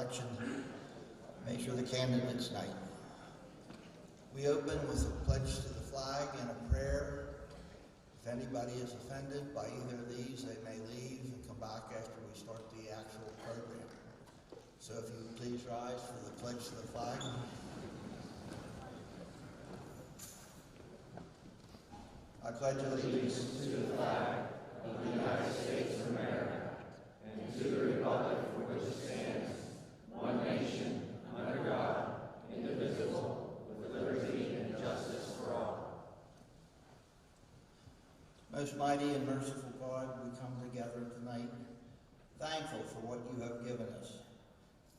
election. Make sure the candidates' night. We open with a pledge to the flag and a prayer. If anybody is offended by either of these, they may leave and come back after we start the actual program. So if you would please rise for the pledge to the flag. I pledge allegiance to the flag of the United States of America and to the republic for which it stands, one nation, under God, indivisible, with liberty and justice for all. Most mighty and merciful God, we come together tonight thankful for what you have given us.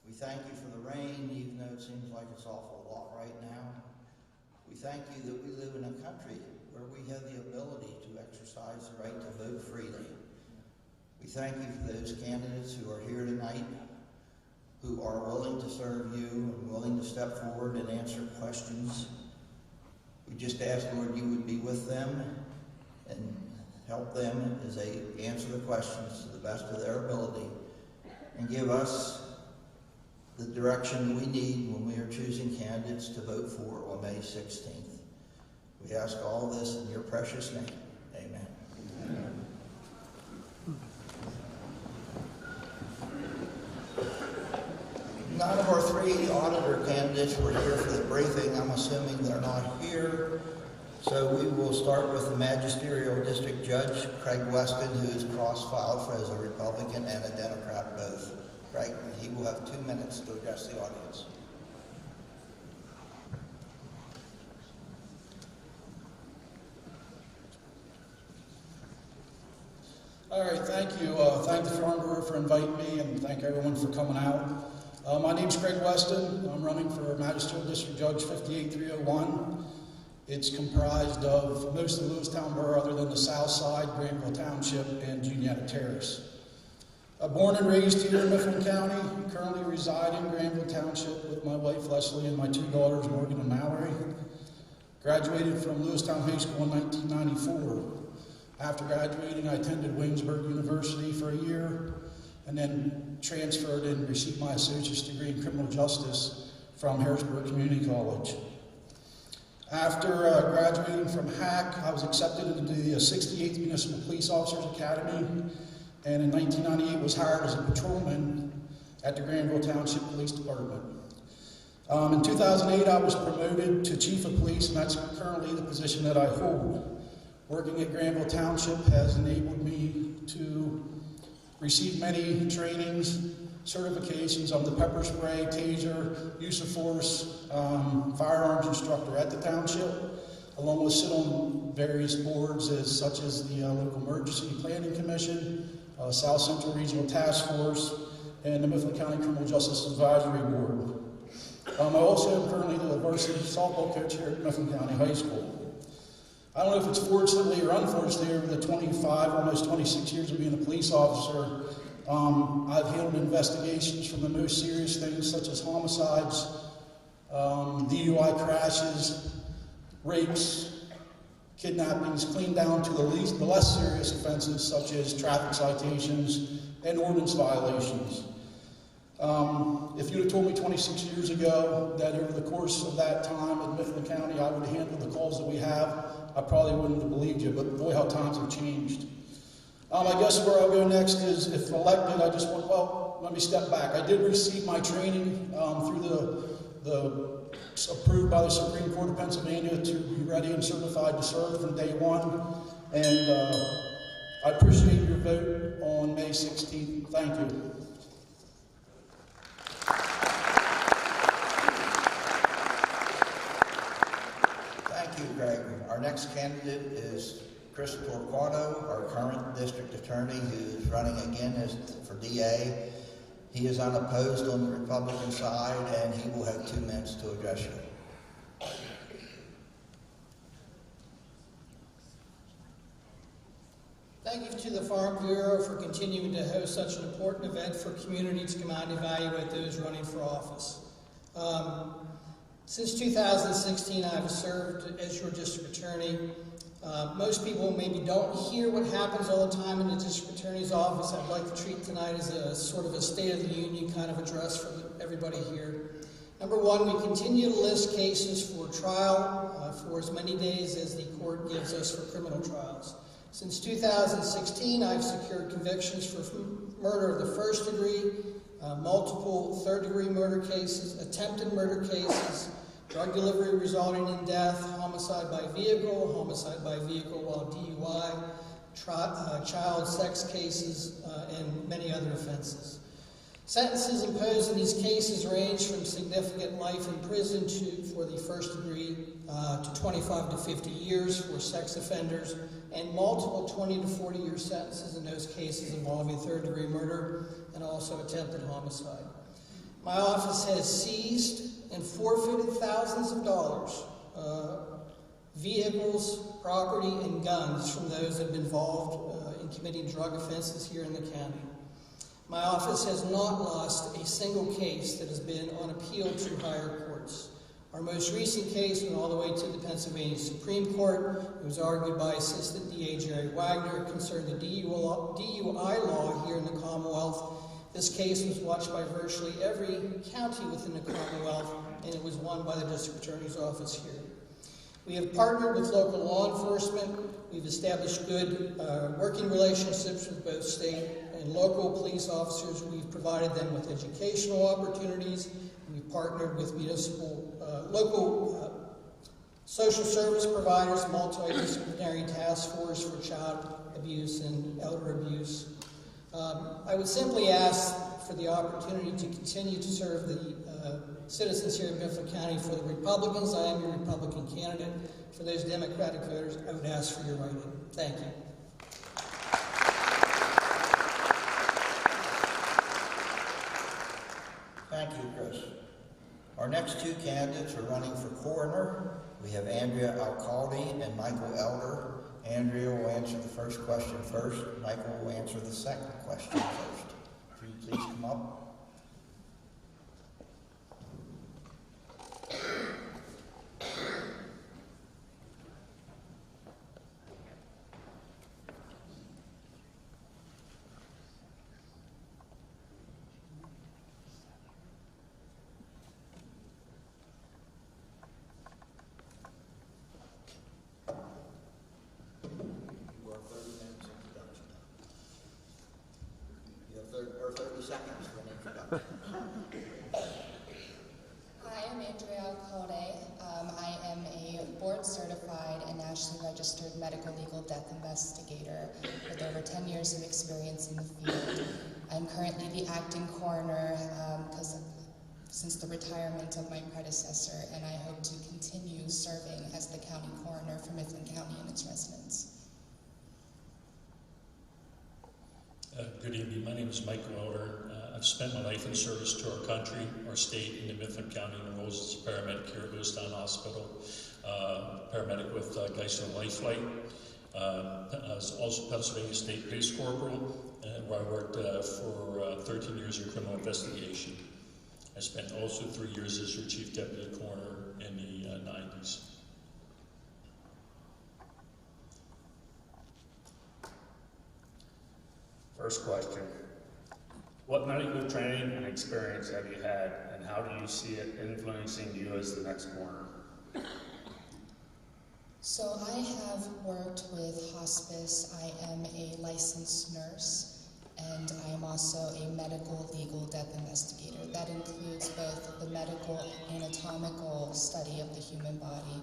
We thank you for the rain, even though it seems like it's awful lot right now. We thank you that we live in a country where we have the ability to exercise the right to vote freely. We thank you for those candidates who are here tonight, who are willing to serve you and willing to step forward and answer questions. We just ask, Lord, you would be with them and help them as they answer the questions to the best of their ability and give us the direction we need when we are choosing candidates to vote for on May 16th. We ask all this in your precious name. Amen. Amen. None of our three auditor candidates were here for the briefing. I'm assuming they're not here. So we will start with the Magisterial District Judge, Craig Weston, who is cross-filed as a Republican and a Democrat both. Craig, he will have 2 minutes to address the audience. All right, thank you. Thank the Farm Bureau for inviting me, and thank everyone for coming out. My name's Craig Weston. I'm running for Magisterial District Judge 58301. It's comprised of most of the Lewistown Borough other than the South Side, Granville Township, and Juniata Terrace. Born and raised here in Mifflin County, currently reside in Granville Township with my wife Leslie and my 2 daughters Morgan and Mallory. Graduated from Lewistown High School in 1994. After graduating, I attended Williamsburg University for a year and then transferred and received my associate's degree in criminal justice from Harrisburg Community College. After graduating from HAC, I was accepted into the 68th Municipal Police Officers Academy, and in 1998 was hired as a patrolman at the Granville Township Police Department. In 2008, I was promoted to Chief of Police, and that's currently the position that I hold. Working at Granville Township has enabled me to receive many trainings, certifications. I'm the pepper spray, taser, use of force, firearms instructor at the township, along with sit on various boards such as the Local Emergency Planning Commission, South Central Regional Task Force, and the Mifflin County Criminal Justice Advisory Board. I also am currently the varsity softball coach here at Mifflin County High School. I don't know if it's fortunately or unfortunately over the 25, almost 26 years of being a police officer, I've handled investigations from the most serious things such as homicides, DUI crashes, rapes, kidnappings, clean down to the less serious offenses such as traffic citations and ordinance violations. If you'd have told me 26 years ago that over the course of that time in Mifflin County I would handle the calls that we have, I probably wouldn't have believed you, but boy, how times have changed. I guess where I'll go next is, if elected, I just want, well, let me step back. I did receive my training through the approved by the Supreme Court of Pennsylvania to be ready and certified to serve from day one, and I appreciate your vote on May 16th. Thank you. Thank you, Greg. Our next candidate is Chris Torquato, our current district attorney, who is running again for DA. He is unopposed on the Republican side, and he will have 2 minutes to address you. Thank you to the Farm Bureau for continuing to host such an important event for community to come out and evaluate those running for office. Since 2016, I've served as your district attorney. Most people maybe don't hear what happens all the time in the district attorney's office. I'd like to treat tonight as a sort of a State of the Union kind of address for everybody here. Number one, we continue to list cases for trial for as many days as the court gives us for criminal trials. Since 2016, I've secured convictions for murder of the first degree, multiple third-degree murder cases, attempted murder cases, drug delivery resulting in death, homicide by vehicle while DUI, child sex cases, and many other offenses. Sentences imposed in these cases range from significant life in prison for the first degree to 25 to 50 years for sex offenders, and multiple 20 to 40 year sentences in those cases involving third degree murder and also attempted homicide. My office has seized and forfeited thousands of dollars, vehicles, property, and guns from those that have been involved in committing drug offenses here in the county. My office has not lost a single case that has been on appeal to higher courts. Our most recent case went all the way to the Pennsylvania Supreme Court. It was argued by Assistant DA Jerry Wagner. It concerned the DUI law here in the Commonwealth. This case was watched by virtually every county within the Commonwealth, and it was won by the District Attorney's Office here. We have partnered with local law enforcement. We've established good working relationships with both state and local police officers. We've provided them with educational opportunities. We've partnered with local social service providers, multidisciplinary task force for child abuse and elder abuse. I would simply ask for the opportunity to continue to serve the citizens here in Mifflin County. For the Republicans, I am your Republican candidate. For those Democratic voters, I would ask for your write-in. Thank you. Thank you, Chris. Our next two candidates are running for coroner. We have Andrea Alcalde and Michael Elder. Andrea will answer the first question first. Michael will answer the second question first. Will you please come up? Or 30 seconds for an introduction. Hi, I'm Andrea Alcalde. I am a board-certified and nationally registered medical legal death investigator with over 10 years of experience in the field. I'm currently the acting coroner since the retirement of my predecessor, and I hope to continue serving as the county coroner for Mifflin County and its residents. Good evening. My name is Michael Elder. I've spent my life in service to our country, our state, in the Mifflin County, and roles as a paramedic here at Lewistown Hospital, paramedic with Geisler Life Flight. I was also Pennsylvania State Police Corporal, where I worked for 13 years in criminal investigation. I spent also 3 years as your Chief Deputy Coroner in the 90s. First question, what medical training and experience have you had, and how do you see it influencing you as the next coroner? So I have worked with hospice. I am a licensed nurse, and I am also a medical legal death investigator. That includes both the medical anatomical study of the human body,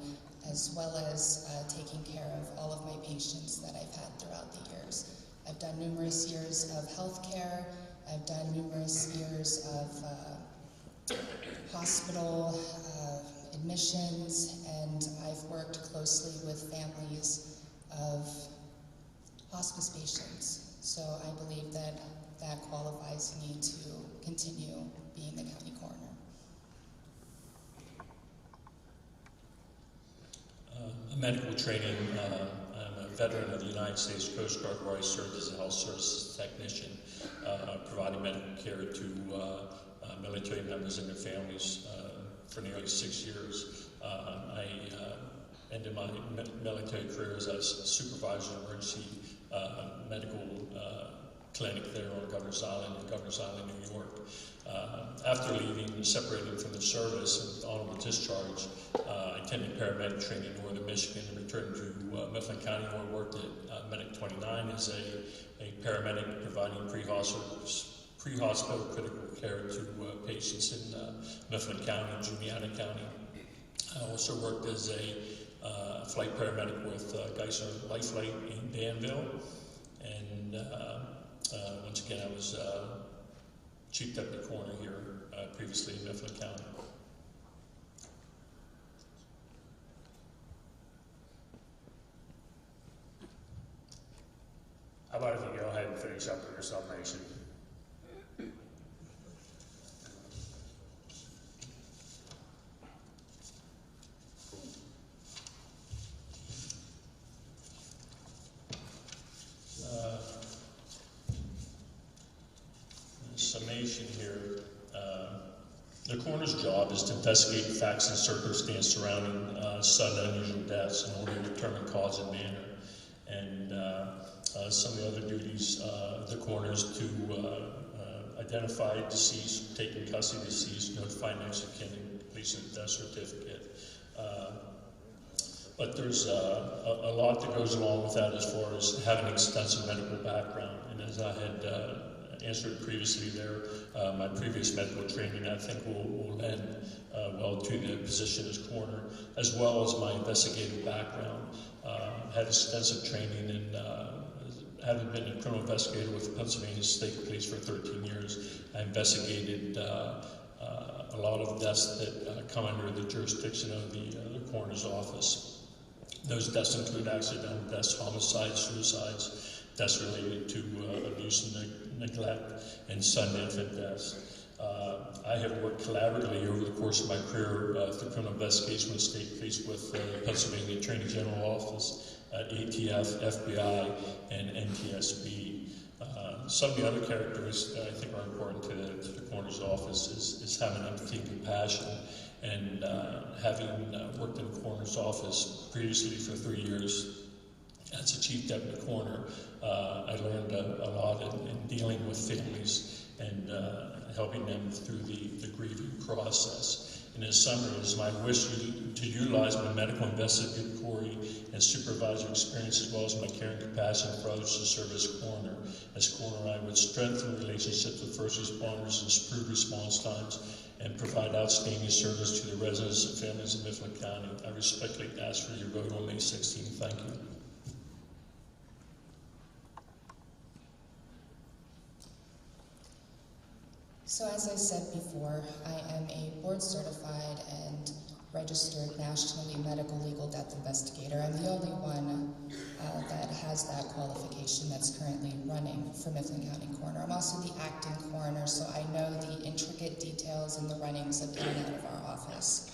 as well as taking care of all of my patients that I've had throughout the years. I've done numerous years of healthcare. I've done numerous years of hospital admissions, and I've worked closely with families of hospice patients. So I believe that that qualifies me to continue being the county coroner. Medical training. I'm a veteran of the United States Coast Guard, where I served as a health services technician, providing medical care to military members and their families for nearly 6 years. I and in my military career as a supervisor of emergency medical clinic there on Governor's Island, New York. After leaving, separating from the service and honorable discharge, I attended paramedic training in northern Michigan and returned to Mifflin County, where I worked at Medic 29 as a paramedic providing pre-hospital critical care to patients in Mifflin County and Juniata County. I also worked as a flight paramedic with Geisler Life Flight in Danville, and once again I was Chief Deputy Coroner here previously in Mifflin County. How about if you go ahead and finish up with your summation? Summation here. The coroner's job is to investigate facts and circumstances surrounding sudden unusual deaths in order to determine cause and manner. And some of the other duties of the coroner is to identify deceased, take in custody of deceased, notify next of kin, and complete a death certificate. But there's a lot that goes along with that as far as having an extensive medical background. And as I had answered previously there, my previous medical training I think will lend well to the position as coroner, as well as my investigative background. Had extensive training in having been a criminal investigator with the Pennsylvania State Police for 13 years. I investigated a lot of deaths that come under the jurisdiction of the coroner's office. Those deaths include accidental deaths, homicides, suicides, deaths related to abuse and neglect, and sudden infant deaths. I have worked collaboratively over the course of my career through criminal investigation with state police, with the Pennsylvania Attorney General Office, ATF, FBI, and NTSB. Some of the other characteristics that I think are important to the coroner's office is having empathy and compassion. And having worked in the coroner's office previously for 3 years as a chief deputy coroner, I learned a lot in dealing with families and helping them through the grieving process. And in summary, it is my wish to utilize my medical investigatory and supervisory experience, as well as my care and compassion for others, to serve as coroner. As coroner, I would strengthen relationships with first responders and improve response times, and provide outstanding service to the residents and families of Mifflin County. I respectfully ask for your vote on May 16th. Thank you. So as I said before, I am a board-certified and registered nationally medical legal death investigator. I'm the only one that has that qualification that's currently running for Mifflin County Coroner. I'm also the acting coroner, so I know the intricate details and the runnings of in and out of our office.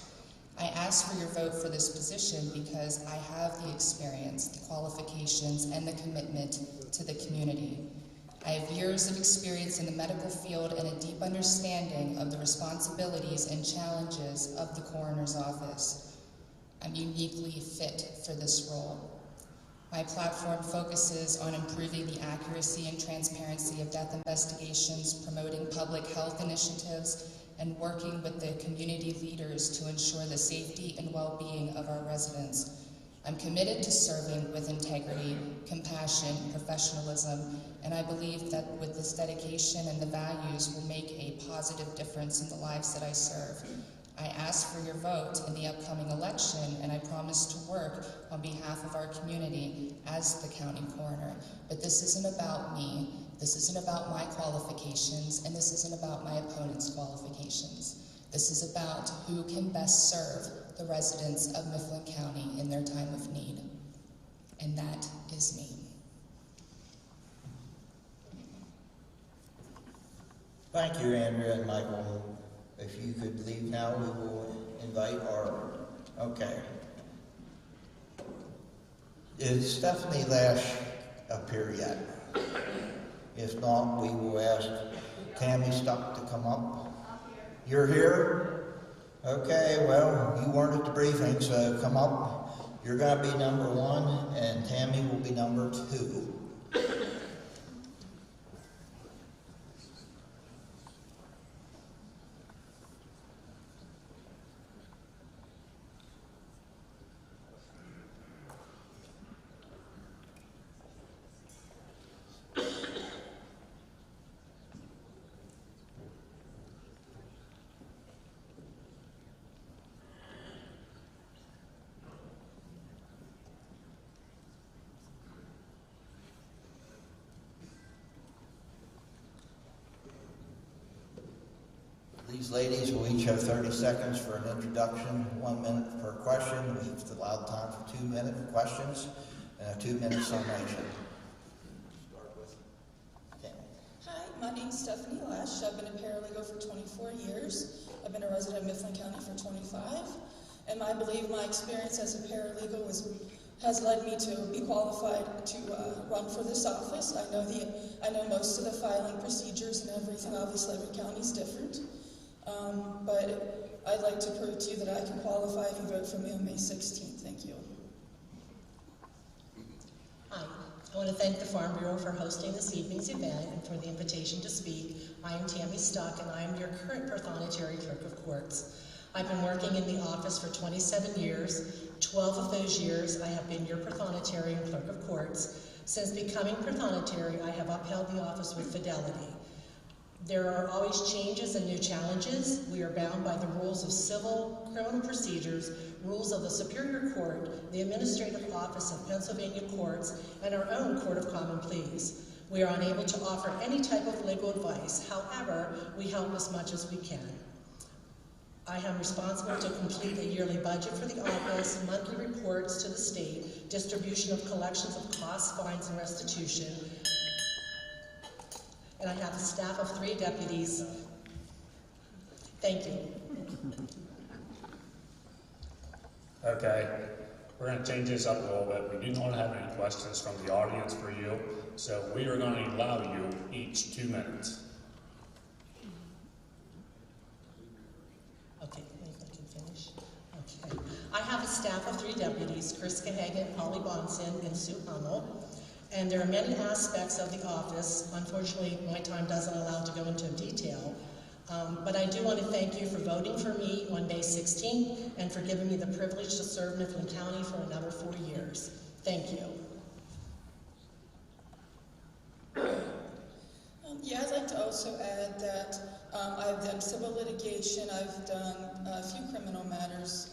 I ask for your vote for this position because I have the experience, the qualifications, and the commitment to the community. I have years of experience in the medical field and a deep understanding of the responsibilities and challenges of the coroner's office. I'm uniquely fit for this role. My platform focuses on improving the accuracy and transparency of death investigations, promoting public health initiatives, and working with the community leaders to ensure the safety and well-being of our residents. I'm committed to serving with integrity, compassion, professionalism, and I believe that with this dedication and the values will make a positive difference in the lives that I serve. I ask for your vote in the upcoming election, and I promise to work on behalf of our community as the county coroner. But this isn't about me, this isn't about my qualifications, and this isn't about my opponent's qualifications. This is about who can best serve the residents of Mifflin County in their time of need. And that is me. Thank you, Andrea and Michael. If you could leave now, we will invite our, okay. Is Stephanie Lash up here yet? If not, we will ask Tammy Stuck to come up. You're here? Okay, well, you weren't at the briefing, so come up You're going to be number 1, and Tammy will be number 2. These ladies will each have 30 seconds for an introduction, 1 minute per question. We've allowed time for 2 minute questions and a 2-minute summation. Start with Tammy. Hi, my name's Stephanie Lash. I've been a paralegal for 24 years. I've been a resident of Mifflin County for 25. And I believe my experience as a paralegal has led me to be qualified to run for this office. I know most of the filing procedures and everything. Obviously, every county is different. But I'd like to prove to you that I can qualify if you vote for me on May 16th. Thank you. Hi, I want to thank the Farm Bureau for hosting this evening's event and for the invitation to speak. I am Tammy Stuck, and I am your current Prothonotary Clerk of Courts. I've been working in the office for 27 years. 12 of those years I have been your Prothonotary and Clerk of Courts. Since becoming Prothonotary, I have upheld the office with fidelity. There are always changes and new challenges. We are bound by the rules of civil, criminal procedures, rules of the Superior Court, the Administrative Office of Pennsylvania Courts, and our own Court of Common Pleas. We are unable to offer any type of legal advice. However, we help as much as we can. I am responsible to complete the yearly budget for the office, monthly reports to the state, distribution of collections of costs, fines, and restitution. And I have a staff of 3 deputies. Thank you. Okay, we're going to change this up a little bit. We do not have any questions from the audience for you, so we are going to allow you each 2 minutes. Okay, if I can finish. Okay. I have a staff of 3 deputies, Chris Cahagan, Polly Bonson, and Sue Hummel. And there are many aspects of the office. Unfortunately, my time doesn't allow to go into detail. But I do want to thank you for voting for me on May 16th and for giving me the privilege to serve Mifflin County for another 4 years. Thank you. Yeah, I'd like to also add that I've done civil litigation, I've done a few criminal matters,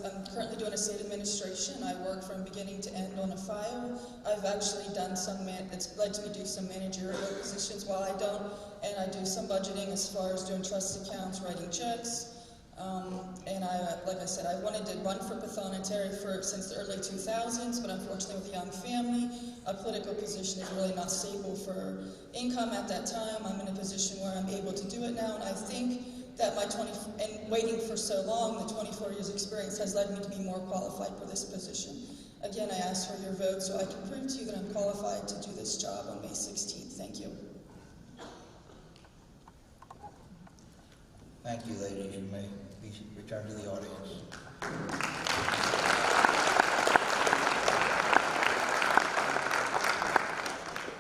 I'm currently doing a state administration. I work from beginning to end on a file. I've actually done it's led me to do some managerial positions while I don't, and I do some budgeting as far as doing trust accounts, writing checks. And like I said, I wanted to run for Prothonotary since the early 2000s, but unfortunately with a young family, a political position is really not stable for income at that time. I'm in a position where I'm able to do it now, and I think that and waiting for so long, the 24 years experience has led me to be more qualified for this position. Again, I ask for your vote so I can prove to you that I'm qualified to do this job on May 16th. Thank you. Thank you, ladies. You may return to the audience.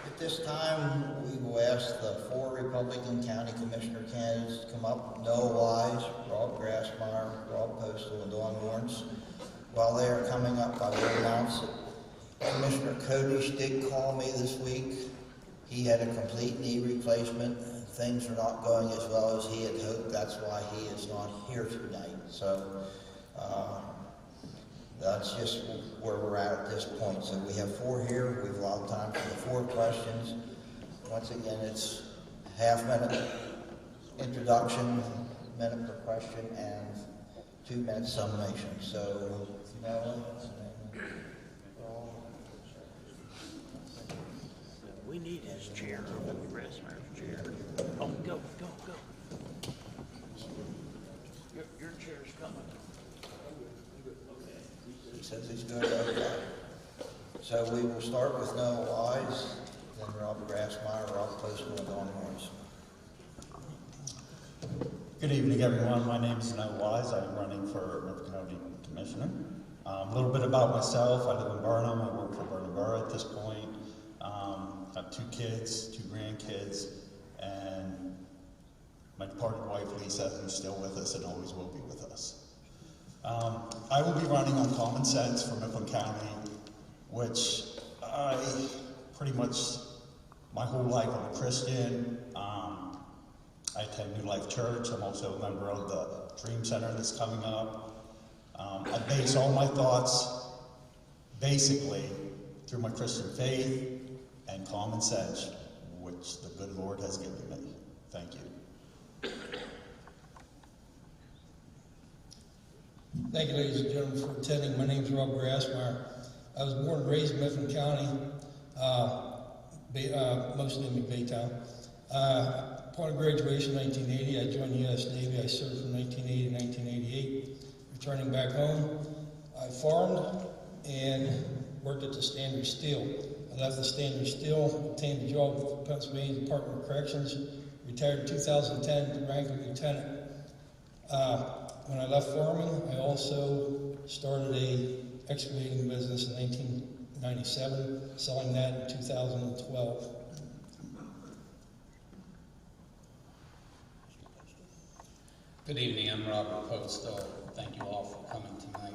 At this time, we will ask the 4 Republican County Commissioner candidates to come up. Noah Wise, Rob Grassmeyer, Rob Postal, and Dawn Lawrence. While they are coming up, I will announce that Commissioner Kodish did call me this week. He had a complete knee replacement. Things are not going as well as he had hoped. That's why he is not here tonight. So that's just where we're at this point. So we have 4 here. We've allowed time for the 4 questions. Once again, it's half-minute introduction, minute per question, and 2-minute summation. So, we need his chair, Grassmeyer's chair. Oh, go. Your chair's coming. he says he's good. Okay. So we will start with Noah Wise, then Rob Grassmeyer, Rob Postal, and Dawn Lawrence. Good evening, everyone. My name is Noah Wise. I'm running for Mifflin County Commissioner. A little bit about myself. I live in Burnham. I work for Burnham Borough at this point. I have 2 kids, 2 grandkids, and my departed wife, Lisa, who's still with us and always will be with us. I will be running on common sense for Mifflin County, which I pretty much, my whole life, I'm a Christian. I attend New Life Church. I'm also a member of the Dream Center that's coming up. I base all my thoughts basically through my Christian faith and common sense, which the good Lord has given me. Thank you. Thank you, ladies and gentlemen, for attending. My name is Rob Grassmeyer. I was born and raised in Mifflin County, mostly in Baytown. Upon graduation in 1980, I joined the U.S. Navy. I served from 1980 to 1988. Returning back home, I farmed and worked at the Standard Steel. I left the Standard Steel, obtained a job with the Pennsylvania Department of Corrections, retired in 2010 to the rank of lieutenant. When I left farming, I also started a excavating business in 1997, selling that in 2012. Good evening, I'm Robert Postel. Thank you all for coming tonight.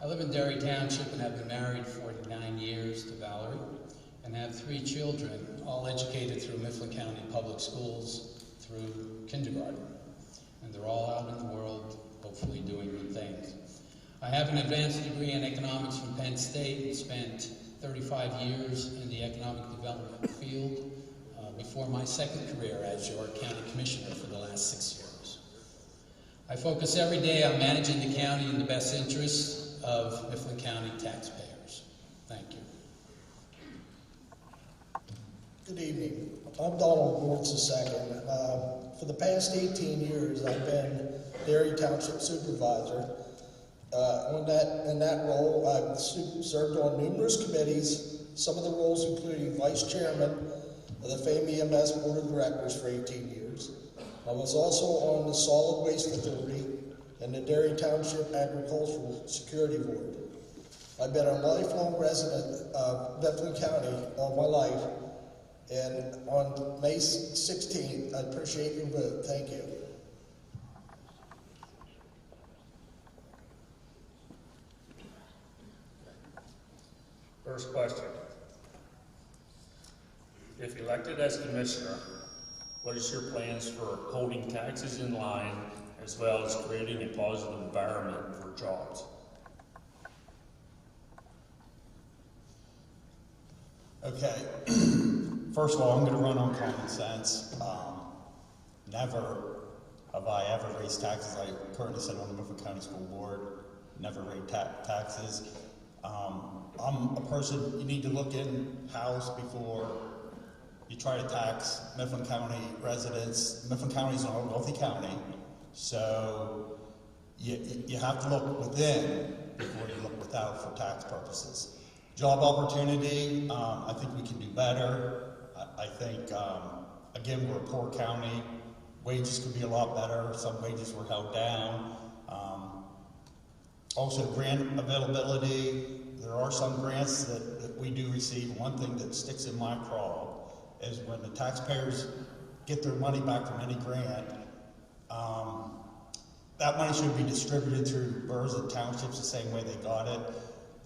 I live in Derry Township and have been married 49 years to Valerie and have 3 children, all educated through Mifflin County Public Schools through kindergarten. And they're all out in the world, hopefully doing good things. I have an advanced degree in economics from Penn State and spent 35 years in the economic development field before my second career as your county commissioner for the last 6 years. I focus every day on managing the county in the best interests of Mifflin County taxpayers. Thank you. Good evening. I'm Donald Mortz II. For the past 18 years, I've been Derry Township Supervisor. In that role, I've served on numerous committees, some of the roles including Vice Chairman of the FAME EMS Board of Directors for 18 years. I was also on the Solid Waste Authority and the Derry Township Agricultural Security Board. I've been a lifelong resident of Mifflin County all my life, and on May 16th, I appreciate your vote. Thank you. First question. If elected as commissioner, what is your plans for holding taxes in line as well as creating a positive environment for jobs? Okay. First of all, I'm going to run on common sense. Never have I ever raised taxes. I currently sit on the Mifflin County School Board. Never raised taxes. I'm a person, you need to look in-house before you try to tax Mifflin County residents. Mifflin County is not a wealthy county, so you have to look within before you look without for tax purposes. Job opportunity, I think we can do better. I think, again, we're a poor county. Wages could be a lot better. Some wages were held down. Also, grant availability. There are some grants that we do receive. One thing that sticks in my craw is when the taxpayers get their money back from any grant, that money should be distributed through boroughs and townships the same way they got it.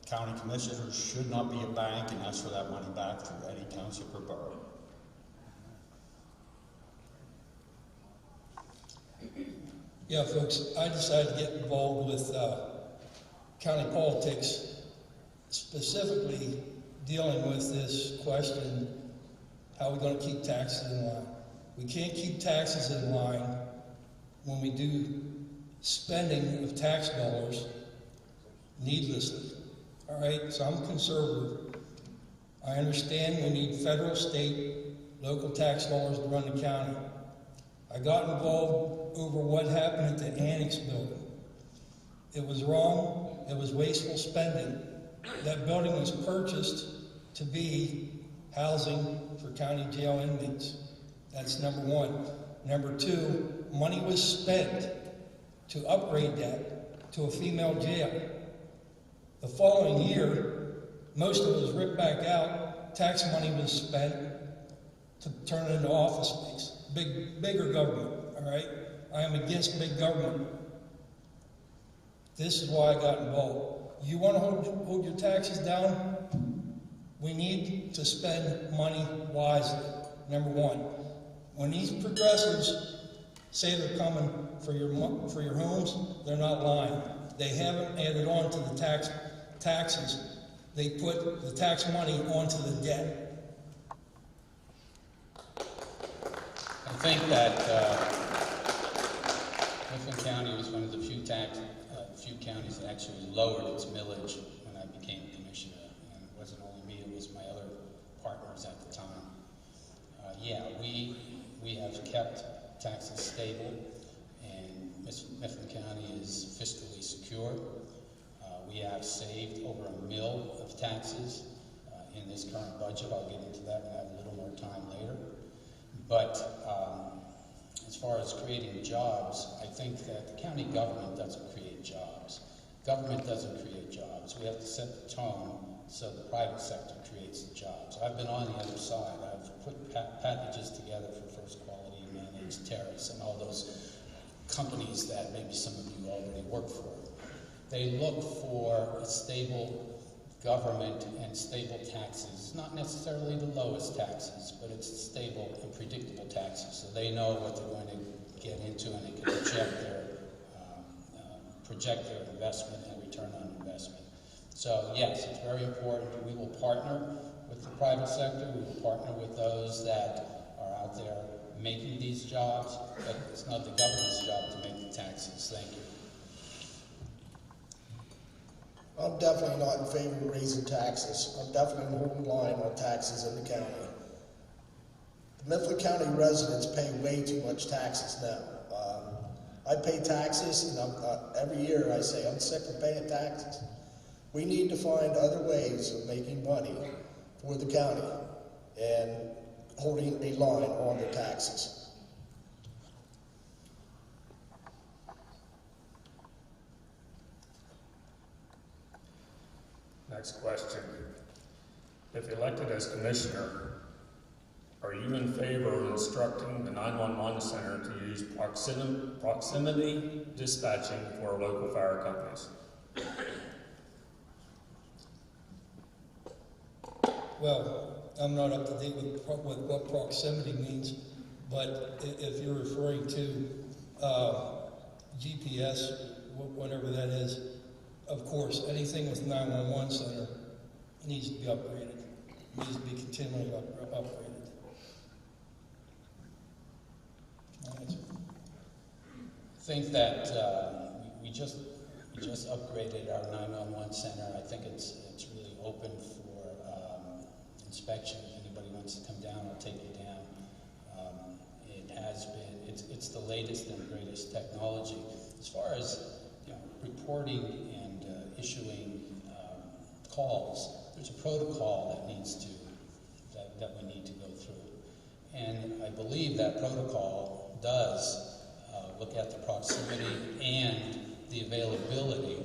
County commissioners should not be a bank and ask for that money back through any township or borough. Yeah, folks, I decided to get involved with county politics, specifically dealing with this question, how are we going to keep taxes in line? We can't keep taxes in line when we do spending of tax dollars needlessly. All right, so I'm conservative. I understand we need federal, state, local tax dollars to run the county. I got involved over what happened at the Annex building. It was wrong. It was wasteful spending. That building was purchased to be housing for county jail inmates. That's number one. Number two, money was spent to upgrade that to a female jail. The following year, most of it was ripped back out. Tax money was spent to turn it into office space. Bigger government, all right? I am against big government. This is why I got involved. You want to hold your taxes down? We need to spend money wisely, number one. When these progressives say they're coming for your homes, they're not lying. They haven't added on to the taxes. They put the tax money onto the debt. I think that Mifflin County was one of the few counties that actually lowered its millage when I became commissioner. And it wasn't only me, it was my other partners at the time. We have kept taxes stable, and Mifflin County is fiscally secure. We have saved over $1 million of taxes in this current budget. I'll get into that when I have a little more time later. But as far as creating jobs, I think that the county government doesn't create jobs. Government doesn't create jobs. We have to set the tone so the private sector creates the jobs. I've been on the other side. I've put packages together for First Quality, Managed, Terrace, and all those companies that maybe some of you already work for. They look for a stable government and stable taxes, not necessarily the lowest taxes, but it's stable and predictable taxes, so they know what they're going to get into and they can project their investment and return on investment. So yes, it's very important. We will partner with the private sector. We will partner with those that are out there making these jobs, but it's not the government's job to make the taxes. Thank you. I'm definitely not in favor of raising taxes. I'm definitely holding the line on taxes in the county. The Mifflin County residents pay way too much taxes now. I pay taxes, and every year I say I'm sick of paying taxes. We need to find other ways of making money for the county and holding a line on the taxes. Next question. If elected as commissioner, are you in favor of instructing the 911 center to use proximity dispatching for local fire companies? Well, I'm not up to date with what proximity means, but if you're referring to GPS, whatever that is, of course, anything with 911 center needs to be upgraded, needs to be continually upgraded. I think that we just upgraded our 911 center. I think it's really open for inspection. If anybody wants to come down, I'll take you down. It has been, it's the latest and greatest technology. As far as reporting and issuing calls, there's a protocol that we need to go through. And I believe that protocol does look at the proximity and the availability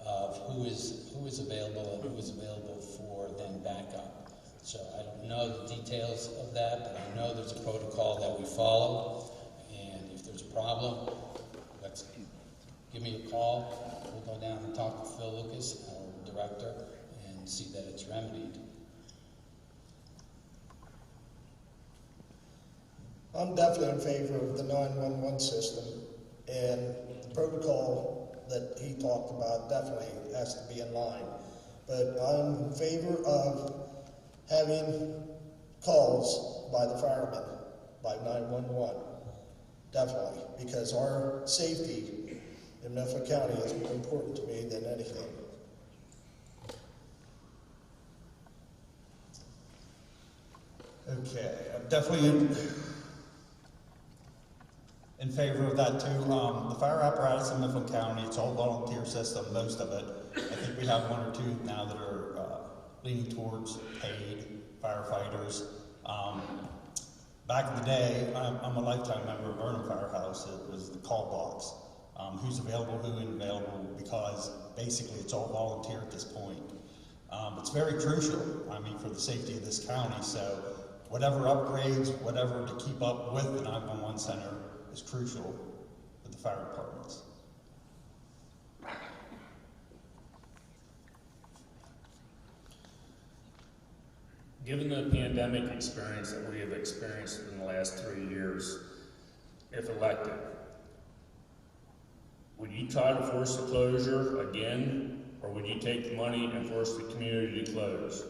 of who is available and who is available for then backup. So I don't know the details of that, but I know there's a protocol that we follow, and if there's a problem, give me a call. We'll go down and talk to Phil Lucas, our director, and see that it's remedied. I'm definitely in favor of the 911 system, and the protocol that he talked about definitely has to be in line. But I'm in favor of having calls by the firemen, by 911, definitely, because our safety in Mifflin County is more important to me than anything. Okay, I'm definitely in favor of that too. The fire apparatus in Mifflin County, it's all volunteer system, most of it. I think we have one or two now that are leaning towards paid firefighters. Back in the day, I'm a lifetime member of Burnham Firehouse. It was the call box. Who's available, who isn't available, because basically it's all volunteer at this point. It's very crucial, I mean, for the safety of this county, so whatever upgrades, whatever to keep up with the 911 center is crucial with the fire departments. Given the pandemic experience that we have experienced in the last 3 years, if elected, would you try to force the closure again, or would you take the money and force the community to close?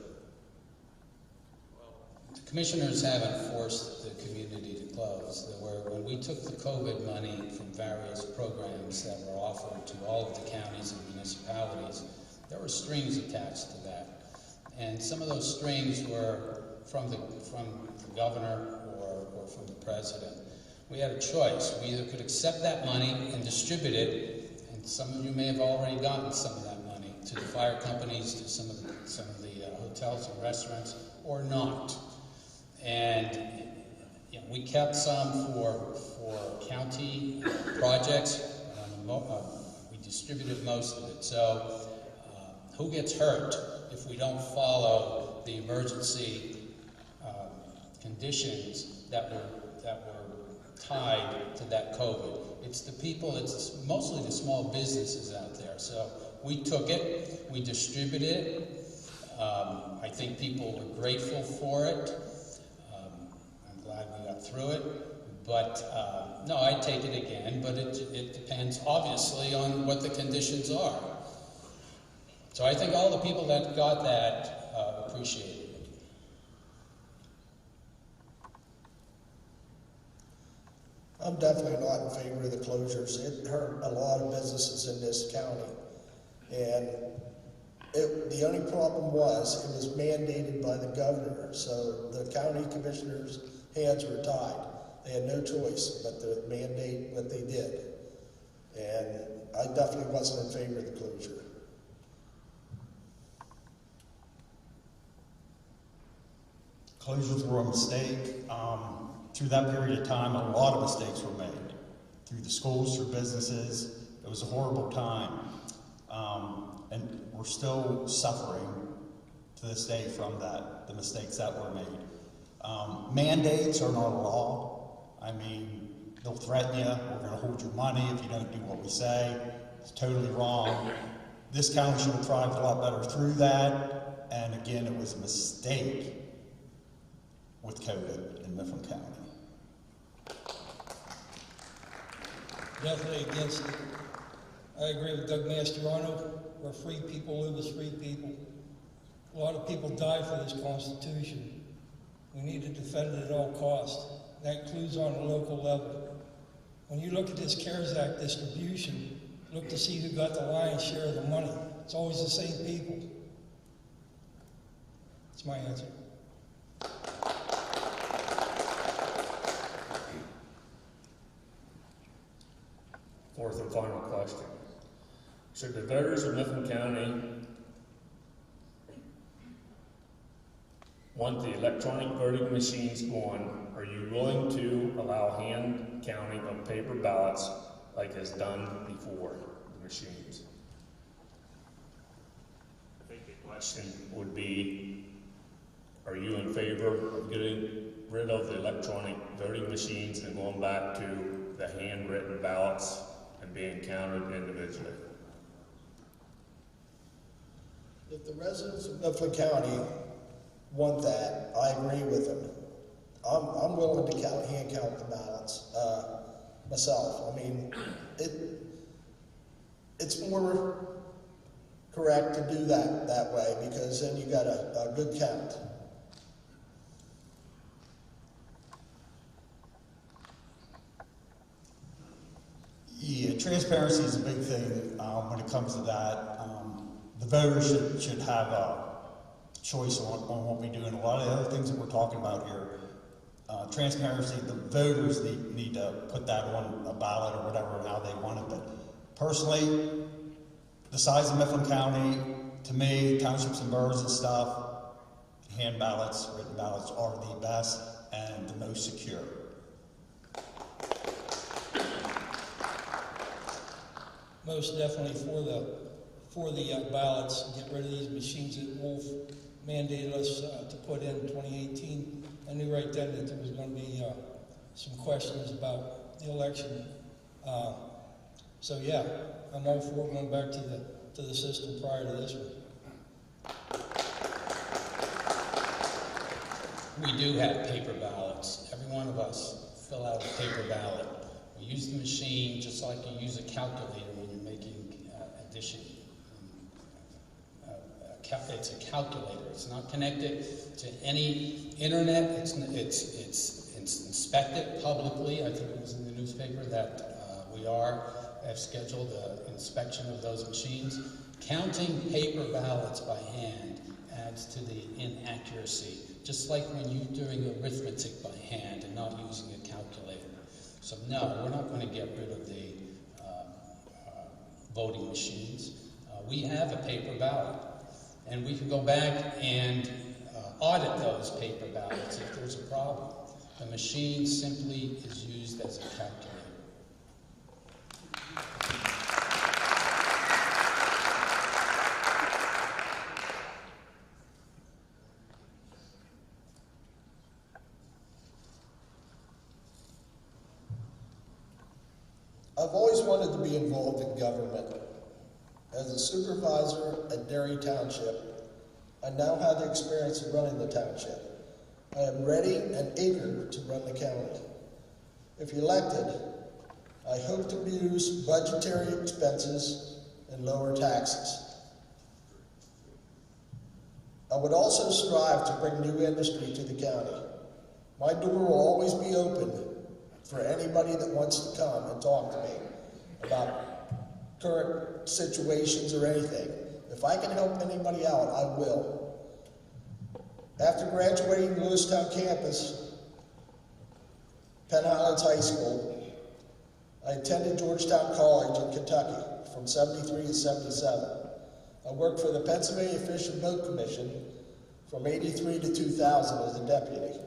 The commissioners haven't forced the community to close. When we took the COVID money from various programs that were offered to all of the counties and municipalities, there were strings attached to that. And some of those strings were from the governor or from the president. We had a choice. We either could accept that money and distribute it, and some of you may have already gotten some of that money, to the fire companies, to some of the hotels and restaurants, or not. And you know, we kept some for county projects. We distributed most of it. So who gets hurt if we don't follow the emergency conditions that were tied to that COVID? It's the people, it's mostly the small businesses out there. So we took it, we distributed it. I think people were grateful for it. I'm glad we got through it. But no, I'd take it again, but it depends obviously on what the conditions are. So I think all the people that got that appreciated it. I'm definitely not in favor of the closures. It hurt a lot of businesses in this county. And the only problem was it was mandated by the governor. So the county commissioners' hands were tied. They had no choice but to mandate what they did. And I definitely wasn't in favor of the closure. Closures were a mistake. Through that period of time, a lot of mistakes were made. Through the schools, through businesses. It was a horrible time. And we're still suffering to this day from that, the mistakes that were made. Mandates are not a law. I mean, they'll threaten you, we're going to hold your money if you don't do what we say. It's totally wrong. This county should have thrived a lot better through that. And again, it was a mistake with COVID in Mifflin County. Definitely against it. I agree with Doug Mastriano. We're free people, live as free people. A lot of people died for this Constitution. We need to defend it at all costs. That includes on a local level. When you look at this CARES Act distribution, look to see who got the lion's share of the money. It's always the same people. That's my answer. Fourth and final question. Should the voters of Mifflin County want the electronic voting machines gone? Are you willing to allow hand counting of paper ballots like is done before the machines? I think the question would be, are you in favor of getting rid of the electronic voting machines and going back to the handwritten ballots and being counted individually? If the residents of Mifflin County want that, I agree with them. I'm willing to hand count the ballots myself. I mean, it's more correct to do that way because then you got a good count. Yeah, transparency is a big thing when it comes to that. The voters should have a choice on what we do, and a lot of the other things that we're talking about here. Transparency, the voters need to put that on a ballot or whatever, and how they want it. But personally, the size of Mifflin County, to me, townships and boroughs and stuff, hand ballots, written ballots are the best. and the most secure. Most definitely for the ballots, get rid of these machines that Wolf mandated us to put in 2018. I knew right then that there was going to be some questions about the election. So yeah, I'm all for going back to the system prior to this one. We do have paper ballots. Every one of us fill out a paper ballot. We use the machine just like you use a calculator when you're making addition. It's a calculator. It's not connected to any internet. It's inspected publicly. I think it was in the newspaper that we have scheduled an inspection of those machines. Counting paper ballots by hand adds to the inaccuracy, just like when you're doing arithmetic by hand and not using a calculator. So no, we're not going to get rid of the voting machines. We have a paper ballot, and we can go back and audit those paper ballots if there's a problem. The machine simply is used as a calculator. I've always wanted to be involved in government. As a supervisor at Derry Township, I now have the experience of running the township. I am ready and eager to run the county. If elected, I hope to reduce budgetary expenses and lower taxes. I would also strive to bring new industry to the county. My door will always be open for anybody that wants to come and talk to me about current situations or anything. If I can help anybody out, I will. After graduating from Lewistown campus, Penn Highlands High School, I attended Georgetown College in Kentucky from 73 to 77. I worked for the Pennsylvania Fish and Boat Commission from 83 to 2000 as a deputy.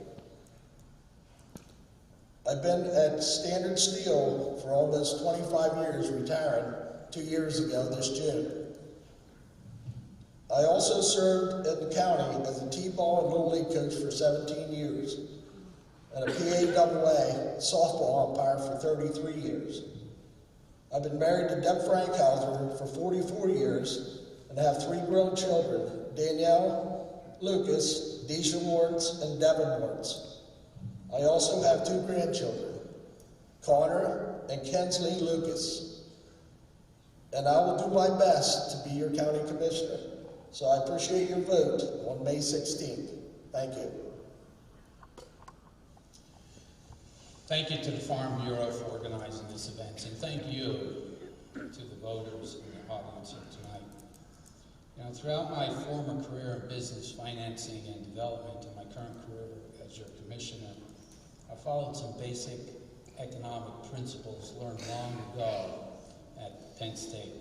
I've been at Standard Steel for almost 25 years, retiring 2 years ago this June. I also served in the county as a T-ball and Little League coach for 17 years and a PAAA softball umpire for 33 years. I've been married to Deb Frankhauser for 44 years and have 3 grown children, Danielle, Lucas, Deisha Lawrence, and Devin Lawrence. I also have 2 grandchildren, Connor and Kensley Lucas. And I will do my best to be your county commissioner. So I appreciate your vote on May 16th. Thank you. Thank you to the Farm Bureau for organizing this event, and thank you to the voters in the audience here tonight. You know, throughout my former career in business, financing, and development, and my current career as your commissioner, I followed some basic economic principles learned long ago at Penn State.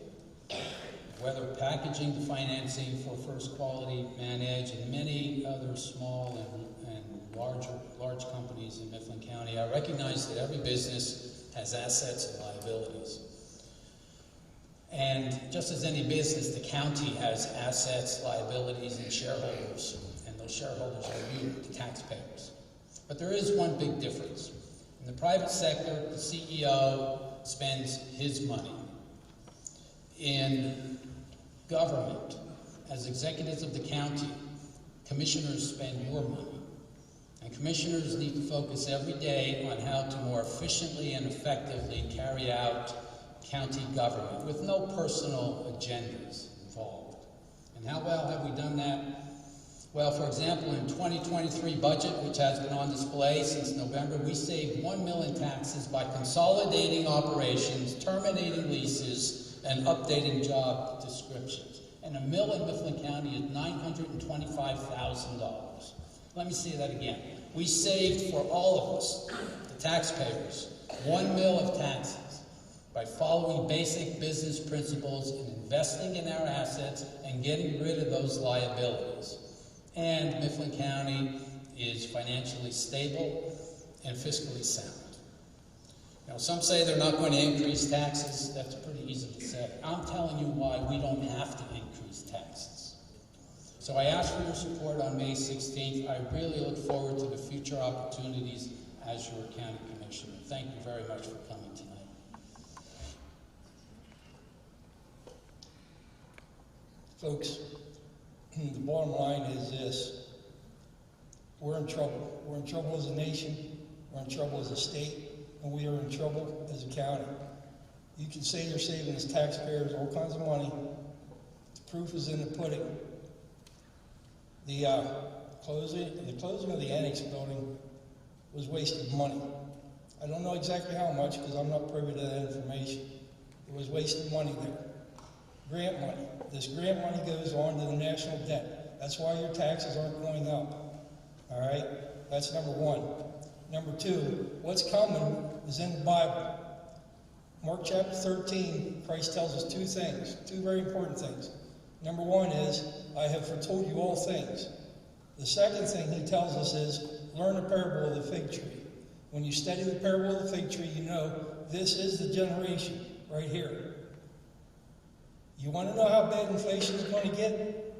Whether packaging the financing for First Quality, Manage, and many other small and large companies in Mifflin County, I recognize that every business has assets and liabilities. And just as any business, the county has assets, liabilities, and shareholders. And those shareholders are you, the taxpayers. But there is one big difference. In the private sector, the CEO spends his money. In government, as executives of the county, commissioners spend your money. And commissioners need to focus every day on how to more efficiently and effectively carry out county government with no personal agendas involved. And how well have we done that? Well, for example, in 2023 budget, which has been on display since November, we saved $1 million in taxes by consolidating operations, terminating leases, and updating job descriptions. And $1 million in Mifflin County is $925,000. Let me say that again. We saved for all of us, the taxpayers, $1 million of taxes by following basic business principles and investing in our assets and getting rid of those liabilities. And Mifflin County is financially stable and fiscally sound. Now, some say they're not going to increase taxes. That's pretty easy to say. I'm telling you why we don't have to increase taxes. So I ask for your support on May 16th. I really look forward to the future opportunities as your county commissioner. Thank you very much for coming tonight. Folks, the bottom line is this. We're in trouble. We're in trouble as a nation. We're in trouble as a state. And we are in trouble as a county. You can say you're saving as taxpayers all kinds of money. The proof is in the pudding. The closing of the annex building was wasted money. I don't know exactly how much because I'm not privy to that information. It was wasted money there. Grant money. This grant money goes on to the national debt. That's why your taxes aren't going up. All right? That's number one. Number two, what's coming is in the Bible. Mark chapter 13, Christ tells us two things, two very important things. Number one is, I have foretold you all things. The second thing he tells us is, learn the parable of the fig tree. When you study the parable of the fig tree, you know this is the generation right here. You want to know how bad inflation is going to get?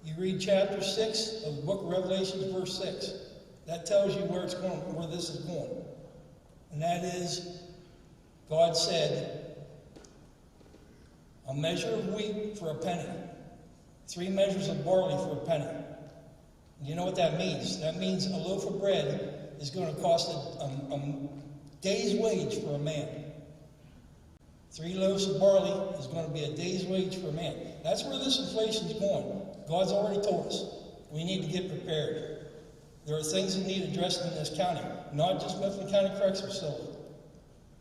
You read chapter 6 of the book of Revelation, verse 6. That tells you where it's going, where this is going. And that is, God said, a measure of wheat for a penny, 3 measures of barley for a penny. You know what that means? That means a loaf of bread is going to cost a day's wage for a man. 3 loaves of barley is going to be a day's wage for a man. That's where this inflation is going. God's already told us. We need to get prepared. There are things that need addressed in this county, not just Mifflin County Corrections Facility.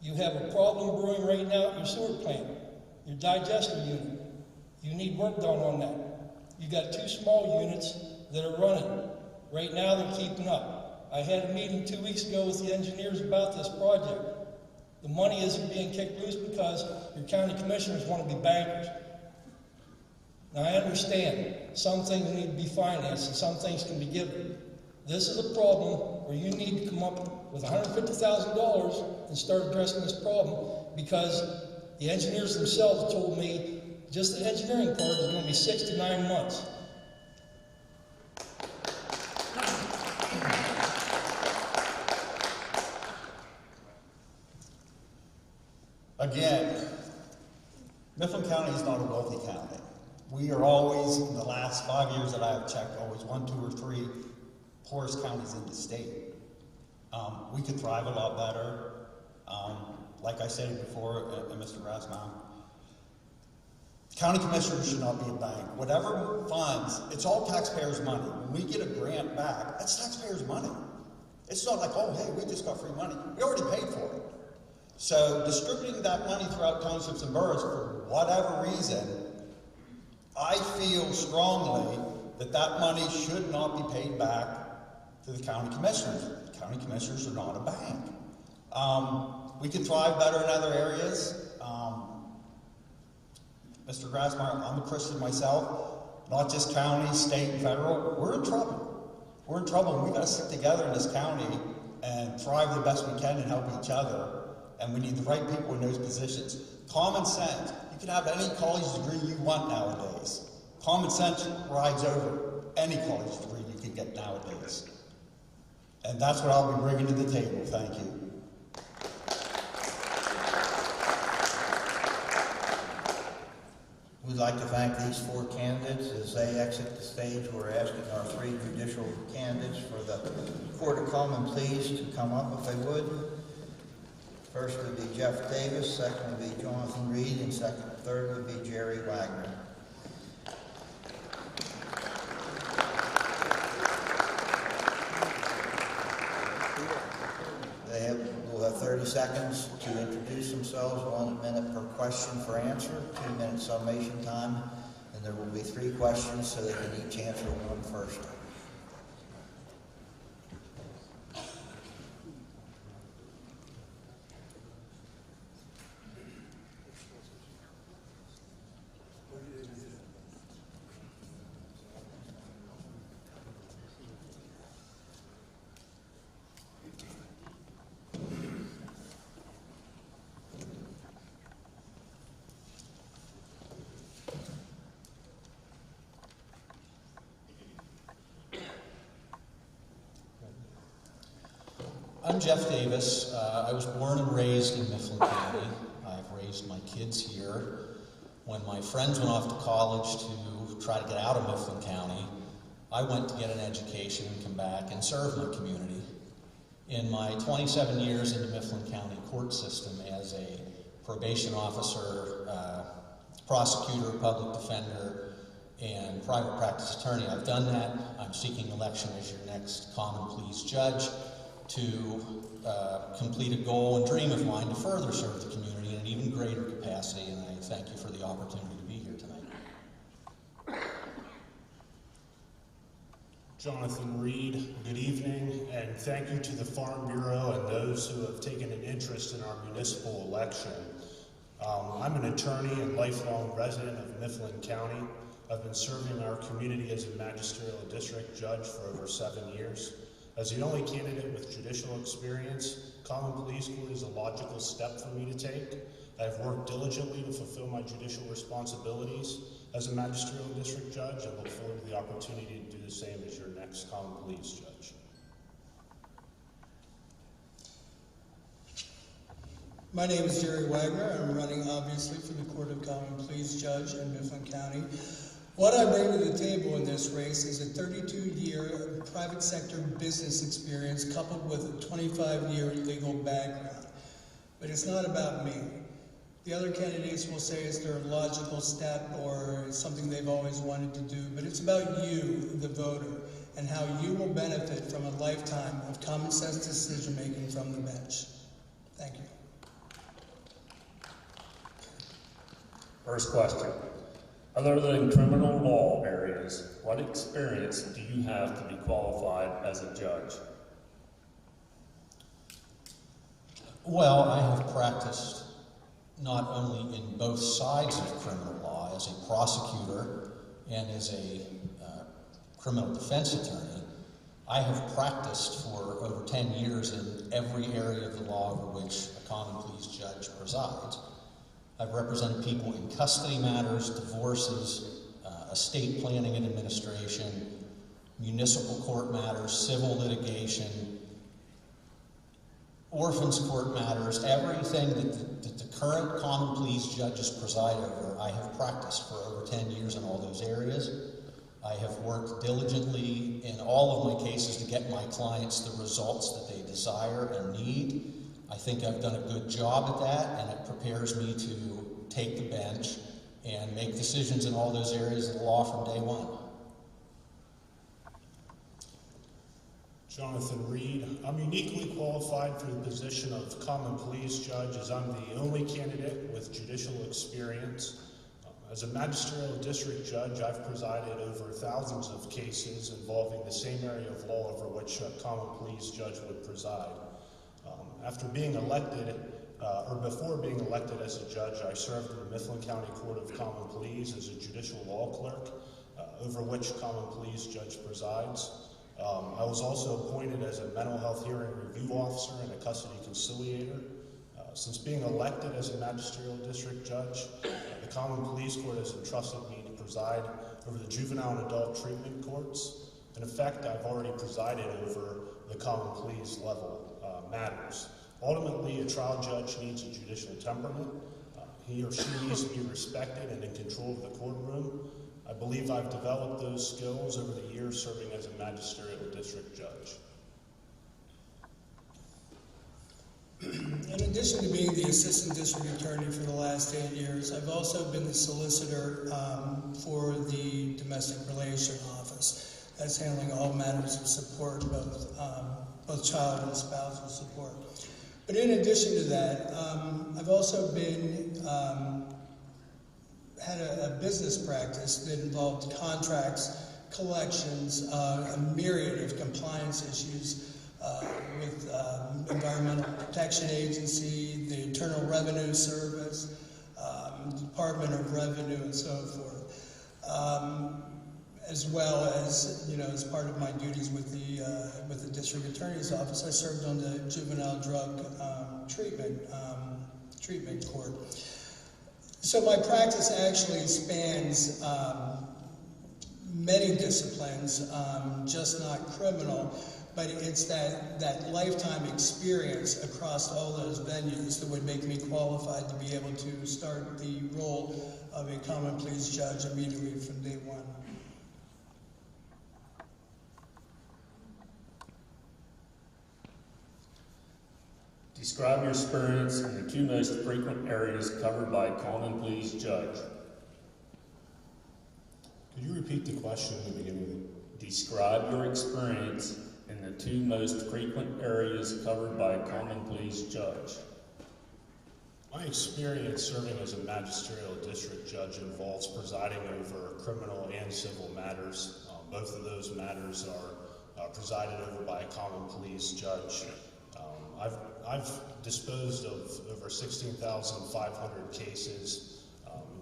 You have a problem brewing right now at your sewer plant, your digester unit. You need work done on that. You got 2 small units that are running. Right now they're keeping up. I had a meeting 2 weeks ago with the engineers about this project. The money isn't being kicked loose because your county commissioners want to be bankers. Now I understand some things need to be financed and some things can be given. This is a problem where you need to come up with $150,000 and start addressing this problem because the engineers themselves told me just the engineering part is going to be 6 to 9 months. Again, Mifflin County is not a wealthy county. We are always, in the last 5 years that I have checked, always 1, 2, or 3 poorest counties in the state. We could thrive a lot better. Like I said before, Mr. Rasman, county commissioners should not be a bank. Whatever funds, it's all taxpayers' money. When we get a grant back, that's taxpayers' money. It's not like, oh, hey, we just got free money. We already paid for it. So distributing that money throughout townships and boroughs for whatever reason, I feel strongly that that money should not be paid back to the county commissioners. The county commissioners are not a bank. We can thrive better in other areas. Mr. Grassmeyer, I'm a Christian myself, not just county, state, and federal. We're in trouble. We're in trouble, and we've got to stick together in this county and thrive the best we can and help each other. And we need the right people in those positions. Common sense. You can have any college degree you want nowadays. Common sense rides over any college degree you can get nowadays. And that's what I'll be bringing to the table. Thank you. We'd like to thank these 4 candidates as they exit the stage. We're asking our 3 judicial candidates for the court of common pleas to come up if they would. First would be Jeff Davis, second would be Jonathan Reed, and third would be Jerry Wagner. Will have 30 seconds to introduce themselves, 1 minute per question for answer, 2-minute summation time, and there will be 3 questions so they can each answer one first. I'm Jeff Davis. I was born and raised in Mifflin County. I've raised my kids here. When my friends went off to college to try to get out of Mifflin County, I went to get an education and come back and serve my community. In my 27 years in the Mifflin County court system as a probation officer, prosecutor, public defender, and private practice attorney, I've done that. I'm seeking election as your next common pleas judge to complete a goal and dream of mine to further serve the community in an even greater capacity, and I thank you for the opportunity to be here tonight. Jonathan Reed, good evening, and thank you to the Farm Bureau and those who have taken an interest in our municipal election. I'm an attorney and lifelong resident of Mifflin County. I've been serving our community as a magisterial district judge for over 7 years. As the only candidate with judicial experience, common pleas court is a logical step for me to take. I've worked diligently to fulfill my judicial responsibilities as a magisterial district judge and look forward to the opportunity to do the same as your next common pleas judge. My name is Jerry Wagner. I'm running obviously for the Court of Common Pleas judge in Mifflin County. What I bring to the table in this race is a 32-year private sector business experience coupled with a 25-year legal background. But it's not about me. The other candidates will say it's their logical step or something they've always wanted to do, but it's about you, the voter, and how you will benefit from a lifetime of common sense decision-making from the bench. Thank you. First question. Other than criminal law areas, what experience do you have to be qualified as a judge? Well, I have practiced not only in both sides of criminal law as a prosecutor and as a criminal defense attorney. I have practiced for over 10 years in every area of the law over which a common pleas judge presides. I've represented people in custody matters, divorces, estate planning and administration, municipal court matters, civil litigation, orphans court matters, everything that the current common pleas judges preside over. I have practiced for over 10 years in all those areas. I have worked diligently in all of my cases to get my clients the results that they desire and need. I think I've done a good job at that, and it prepares me to take the bench and make decisions in all those areas of the law from day one. Jonathan Reed. I'm uniquely qualified for the position of common pleas judge as I'm the only candidate with judicial experience. As a magisterial district judge, I've presided over thousands of cases involving the same area of law over which a common pleas judge would preside. After being elected, or before being elected as a judge, I served in the Mifflin County Court of Common Pleas as a judicial law clerk, over which common pleas judge presides. I was also appointed as a mental health hearing review officer and a custody conciliator. Since being elected as a magisterial district judge, the Common Pleas Court has entrusted me to preside over the juvenile and adult treatment courts. In effect, I've already presided over the common pleas level matters. Ultimately, a trial judge needs a judicial temperament. He or she needs to be respected and in control of the courtroom. I believe I've developed those skills over the years serving as a magisterial district judge. In addition to being the assistant district attorney for the last 8 years, I've also been the solicitor for the domestic relations office. That's handling all matters of support, both child and spousal support. But in addition to that, I've also had a business practice that involved contracts, collections, a myriad of compliance issues with Environmental Protection Agency, the Internal Revenue Service, Department of Revenue, and so forth. As well as, as part of my duties with the District Attorney's Office, I served on the Juvenile Drug Treatment Court. So my practice actually spans many disciplines, just not criminal, but it's that lifetime experience across all those venues that would make me qualified to be able to start the role of a common pleas judge immediately from day one. Describe your experience in the 2 most frequent areas covered by common pleas judge. Could you repeat the question at the beginning? Describe your experience in the 2 most frequent areas covered by common pleas judge. My experience serving as a magisterial district judge involves presiding over criminal and civil matters. Both of those matters are presided over by a common pleas judge. I've disposed of over 16,500 cases.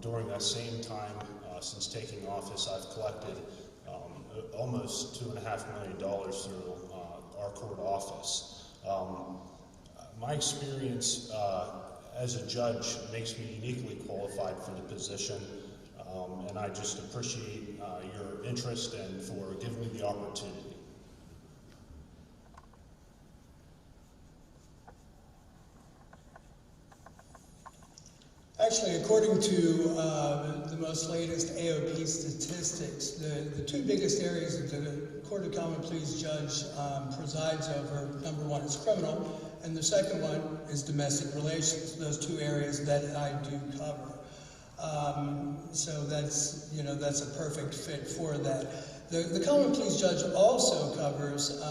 During that same time, since taking office, I've collected almost $2.5 million through our court office. My experience as a judge makes me uniquely qualified for the position, and I just appreciate your interest and for giving me the opportunity. Actually, according to the most latest AOP statistics, the 2 biggest areas that the Court of Common Pleas judge presides over, number 1 is criminal, and the second one is domestic relations. Those 2 areas that I do cover. So that's a perfect fit for that. The Common Pleas judge also covers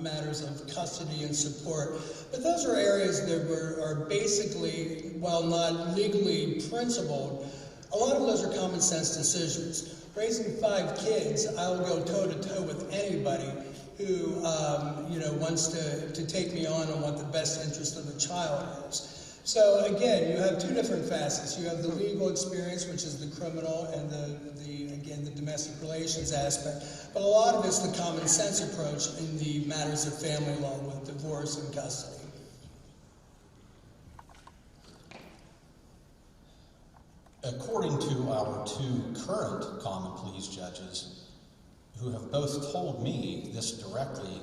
matters of custody and support, but those are areas that are basically, while not legally principled, a lot of those are common sense decisions. Raising 5 kids, I'll go toe-to-toe with anybody who wants to take me on what the best interest of the child is. So again, you have 2 different facets. You have the legal experience, which is the criminal, and the domestic relations aspect. But a lot of it's the common sense approach in the matters of family law with divorce and custody. According to our 2 current common pleas judges, who have both told me this directly,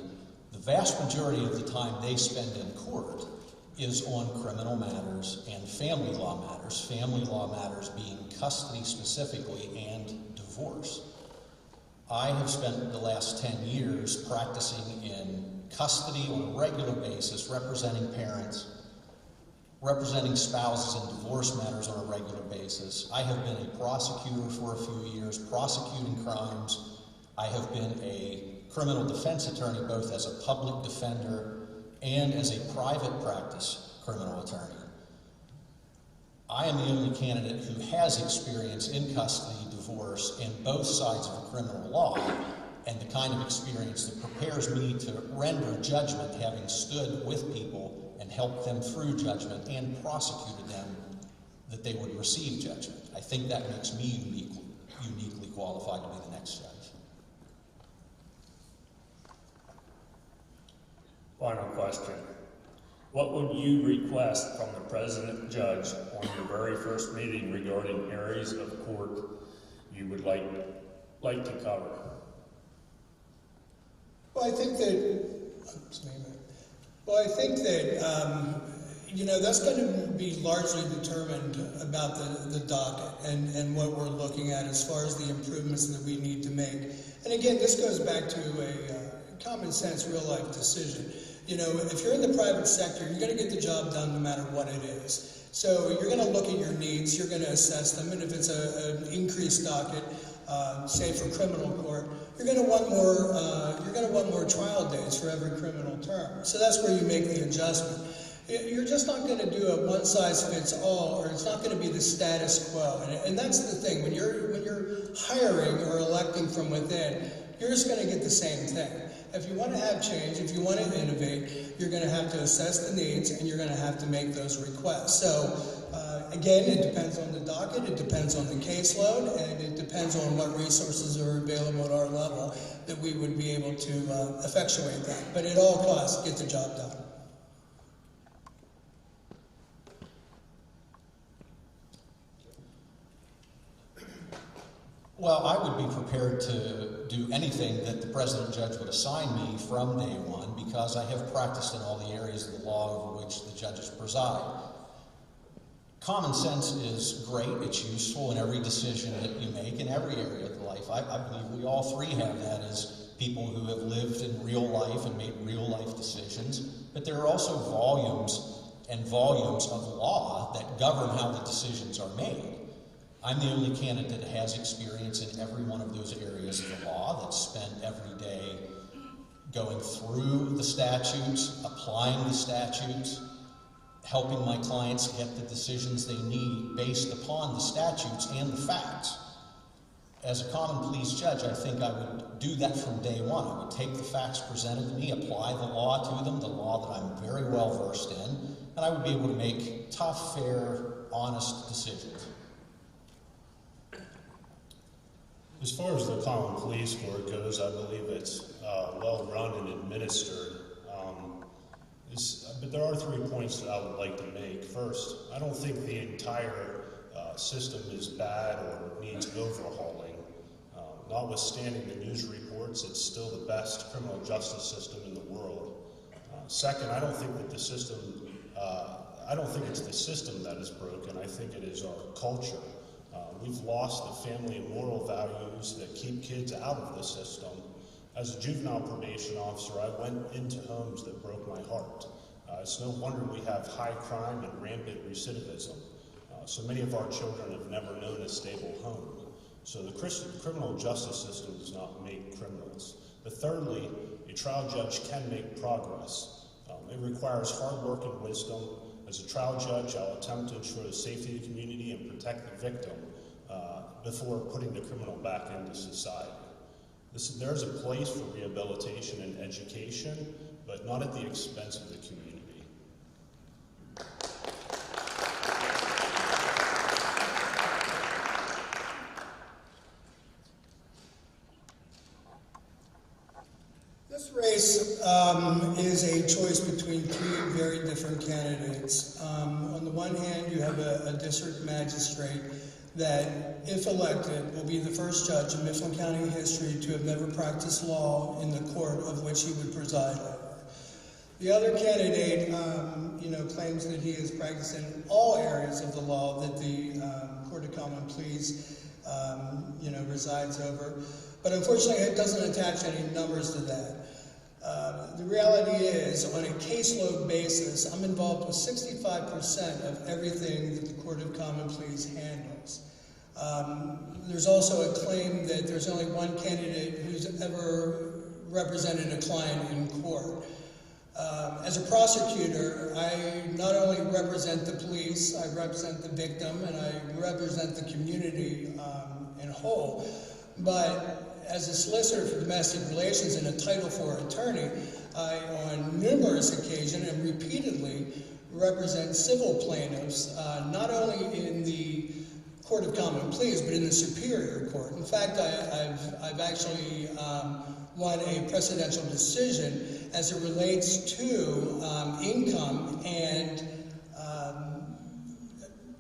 the vast majority of the time they spend in court is on criminal matters and family law matters being custody specifically and divorce. I have spent the last 10 years practicing in custody on a regular basis, representing parents, representing spouses in divorce matters on a regular basis. I have been a prosecutor for a few years, prosecuting crimes. I have been a criminal defense attorney, both as a public defender and as a private practice criminal attorney. I am the only candidate who has experience in custody, divorce, and both sides of the criminal law, and the kind of experience that prepares me to render judgment, having stood with people and helped them through judgment and prosecuted them that they would receive judgment. I think that makes me uniquely qualified to be the next judge. Final question. What would you request from the president judge on your very first meeting regarding areas of court you would like to cover? Well, I think that that's going to be largely determined about the docket and what we're looking at as far as the improvements that we need to make. And again, this goes back to a common sense, real life decision. If you're in the private sector, you're going to get the job done no matter what it is. So you're going to look at your needs, you're going to assess them, and if it's an increased docket, say for criminal court, you're going to want more trial days for every criminal term. So that's where you make the adjustment. You're just not going to do a one size fits all, or it's not going to be the status quo. And that's the thing. When you're hiring or electing from within, you're just going to get the same thing. If you want to have change, if you want to innovate, you're going to have to assess the needs and you're going to have to make those requests. So again, it depends on the docket, it depends on the caseload, and it depends on what resources are available at our level that we would be able to effectuate that. But at all costs, get the job done. Well, I would be prepared to do anything that the president judge would assign me from day one, because I have practiced in all the areas of the law over which the judges preside. Common sense is great. It's useful in every decision that you make in every area of life. I believe we all three have that as people who have lived in real life and made real life decisions. But there are also volumes and volumes of law that govern how the decisions are made. I'm the only candidate that has experience in every one of those areas of the law, that's spent every day going through the statutes, applying the statutes, helping my clients get the decisions they need based upon the statutes and the facts. As a common pleas judge, I think I would do that from day one. I would take the facts presented to me, apply the law to them, the law that I'm very well versed in, and I would be able to make tough, fair, honest decisions. As far as the common pleas court goes, I believe it's well run and administered. But there are 3 points that I would like to make. First, I don't think the entire system is bad or needs overhauling. Notwithstanding the news reports, it's still the best criminal justice system in the world. Second, I don't think that the system, I don't think it's the system that is broken. I think it is our culture. We've lost the family and moral values that keep kids out of the system. As a juvenile probation officer, I went into homes that broke my heart. It's no wonder we have high crime and rampant recidivism. So many of our children have never known a stable home. So the criminal justice system does not make criminals. But thirdly, a trial judge can make progress. It requires hard work and wisdom. As a trial judge, I'll attempt to ensure the safety of the community and protect the victim before putting the criminal back into society. There's a place for rehabilitation and education, but not at the expense of the community. This race is a choice between 3 very different candidates. On the one hand, you have a district magistrate that, if elected, will be the first judge in Mifflin County history to have never practiced law in the court of which he would preside over. The other candidate, claims that he has practiced in all areas of the law that the Court of Common Pleas, resides over. But unfortunately, it doesn't attach any numbers to that. The reality is, on a caseload basis, I'm involved with 65% of everything that the Court of Common Pleas handles. There's also a claim that there's only one candidate who's ever represented a client in court. As a prosecutor, I not only represent the police, I represent the victim, and I represent the community in whole. But as a solicitor for domestic relations and a Title IV attorney, I, on numerous occasions and repeatedly, represent civil plaintiffs, not only in the Court of Common Pleas, but in the Superior Court. In fact, I've actually won a precedential decision as it relates to income and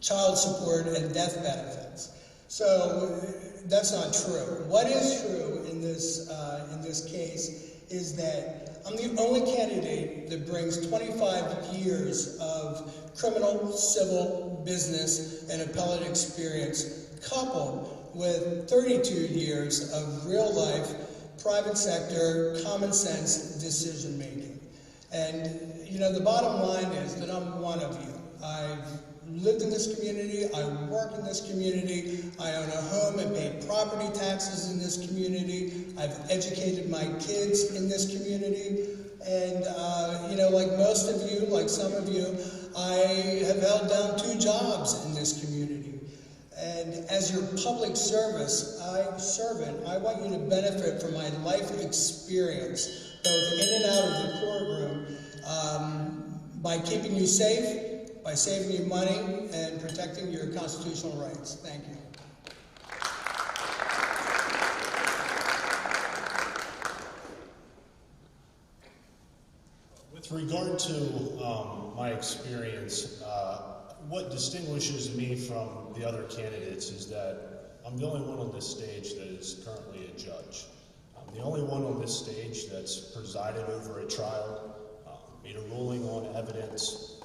child support and death benefits. So that's not true. What is true in this case is that I'm the only candidate that brings 25 years of criminal, civil, business, and appellate experience, coupled with 32 years of real-life, private sector, common sense decision making. And, the bottom line is that I'm one of you. I've lived in this community, I work in this community, I own a home and pay property taxes in this community, I've educated my kids in this community, and like most of you, like some of you, I have held down 2 jobs in this community. And as your public servant, I want you to benefit from my life experience, both in and out of the courtroom, by keeping you safe, by saving you money, and protecting your constitutional rights. Thank you. With regard to my experience, what distinguishes me from the other candidates is that I'm the only one on this stage that is currently a judge. I'm the only one on this stage that's presided over a trial, made a ruling on evidence,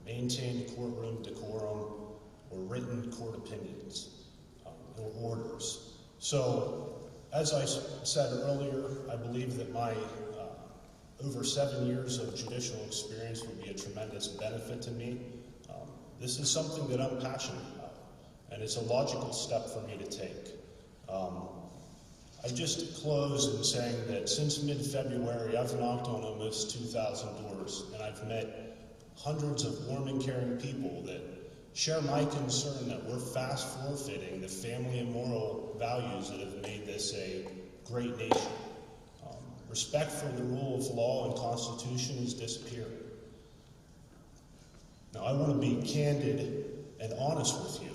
maintained courtroom decorum, or written court opinions or orders. So, as I said earlier, I believe that my over 7 years of judicial experience will be a tremendous benefit to me. This is something that I'm passionate about, and it's a logical step for me to take. I just close in saying that since mid-February, I've knocked on almost 2,000 doors, and I've met hundreds of warm and caring people that share my concern that we're fast forfeiting the family and moral values that have made this a great nation. Respect for the rule of law and Constitution is disappearing. Now, I want to be candid and honest with you.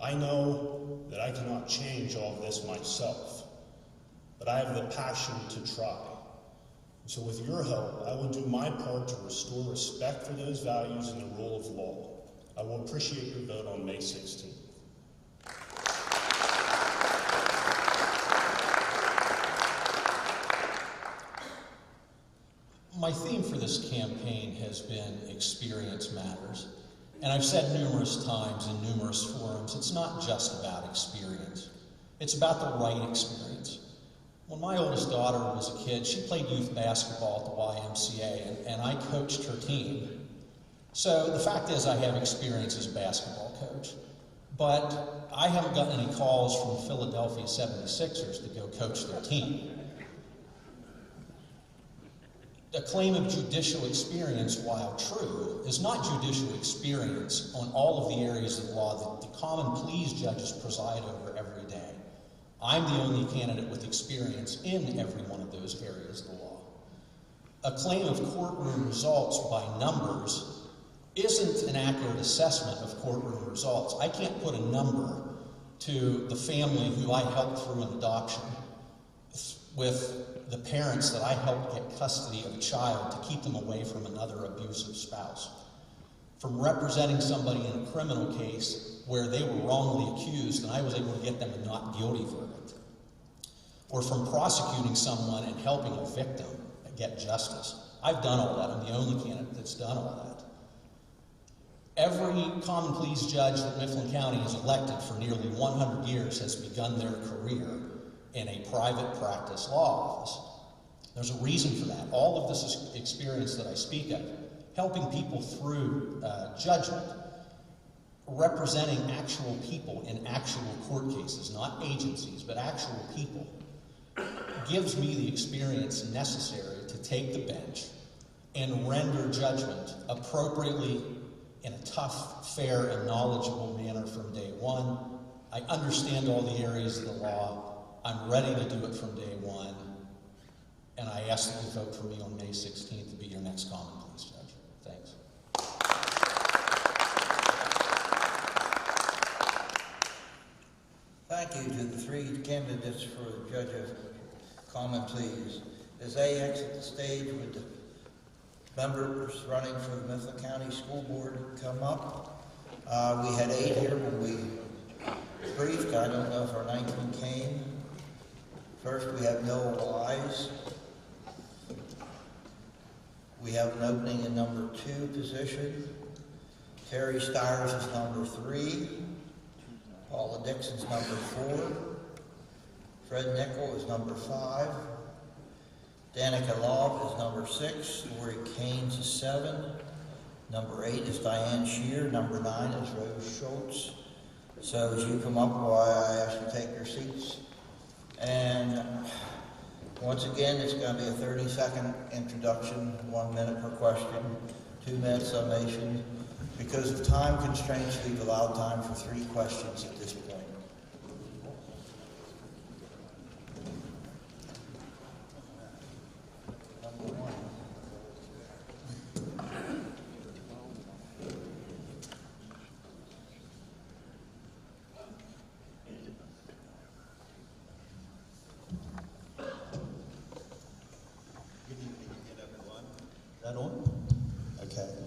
I know that I cannot change all of this myself, but I have the passion to try. So with your help, I will do my part to restore respect for those values and the rule of law. I will appreciate your vote on May 16th. My theme for this campaign has been experience matters. And I've said numerous times in numerous forums, it's not just about experience. It's about the right experience. When my oldest daughter was a kid, she played youth basketball at the YMCA, and I coached her team. So the fact is I have experience as a basketball coach, but I haven't gotten any calls from the Philadelphia 76ers to go coach their team. The claim of judicial experience, while true, is not judicial experience on all of the areas of the law that the common pleas judges preside over every day. I'm the only candidate with experience in every one of those areas of the law. A claim of courtroom results by numbers isn't an accurate assessment of courtroom results. I can't put a number to the family who I helped through an adoption with the parents that I helped get custody of a child to keep them away from another abusive spouse. From representing somebody in a criminal case where they were wrongly accused and I was able to get them a not guilty verdict. Or from prosecuting someone and helping a victim get justice. I've done all that. I'm the only candidate that's done all that. Every common pleas judge that Mifflin County has elected for nearly 100 years has begun their career in a private practice law office. There's a reason for that. All of this experience that I speak of, helping people through judgment, representing actual people in actual court cases, not agencies, but actual people, gives me the experience necessary to take the bench and render judgment appropriately in a tough, fair, and knowledgeable manner from day one. I understand all the areas of the law. I'm ready to do it from day one, and I ask that you vote for me on May 16th to be your next common pleas judge. Thanks. Thank you to the three candidates for the judge of common pleas. As they exit the stage, would the members running for the Mifflin County School Board come up? We had 8 here when we briefed. I don't know if our 9th one came. First, we have Noah Wise. We have an opening in number 2 position. Terry Stires is number 3. Paula Dixon's number 4. Fred Nickel is number 5. Danica Love is number 6. Lori Keynes is 7. Number 8 is Diane Shear. Number 9 is Rose Schultz. So as you come up, I ask you to take your seats. And once again, it's going to be a 30-second introduction, 1 minute per question, 2-minute summation. Because of time constraints, we've allowed time for 3 questions at this point. Number 1.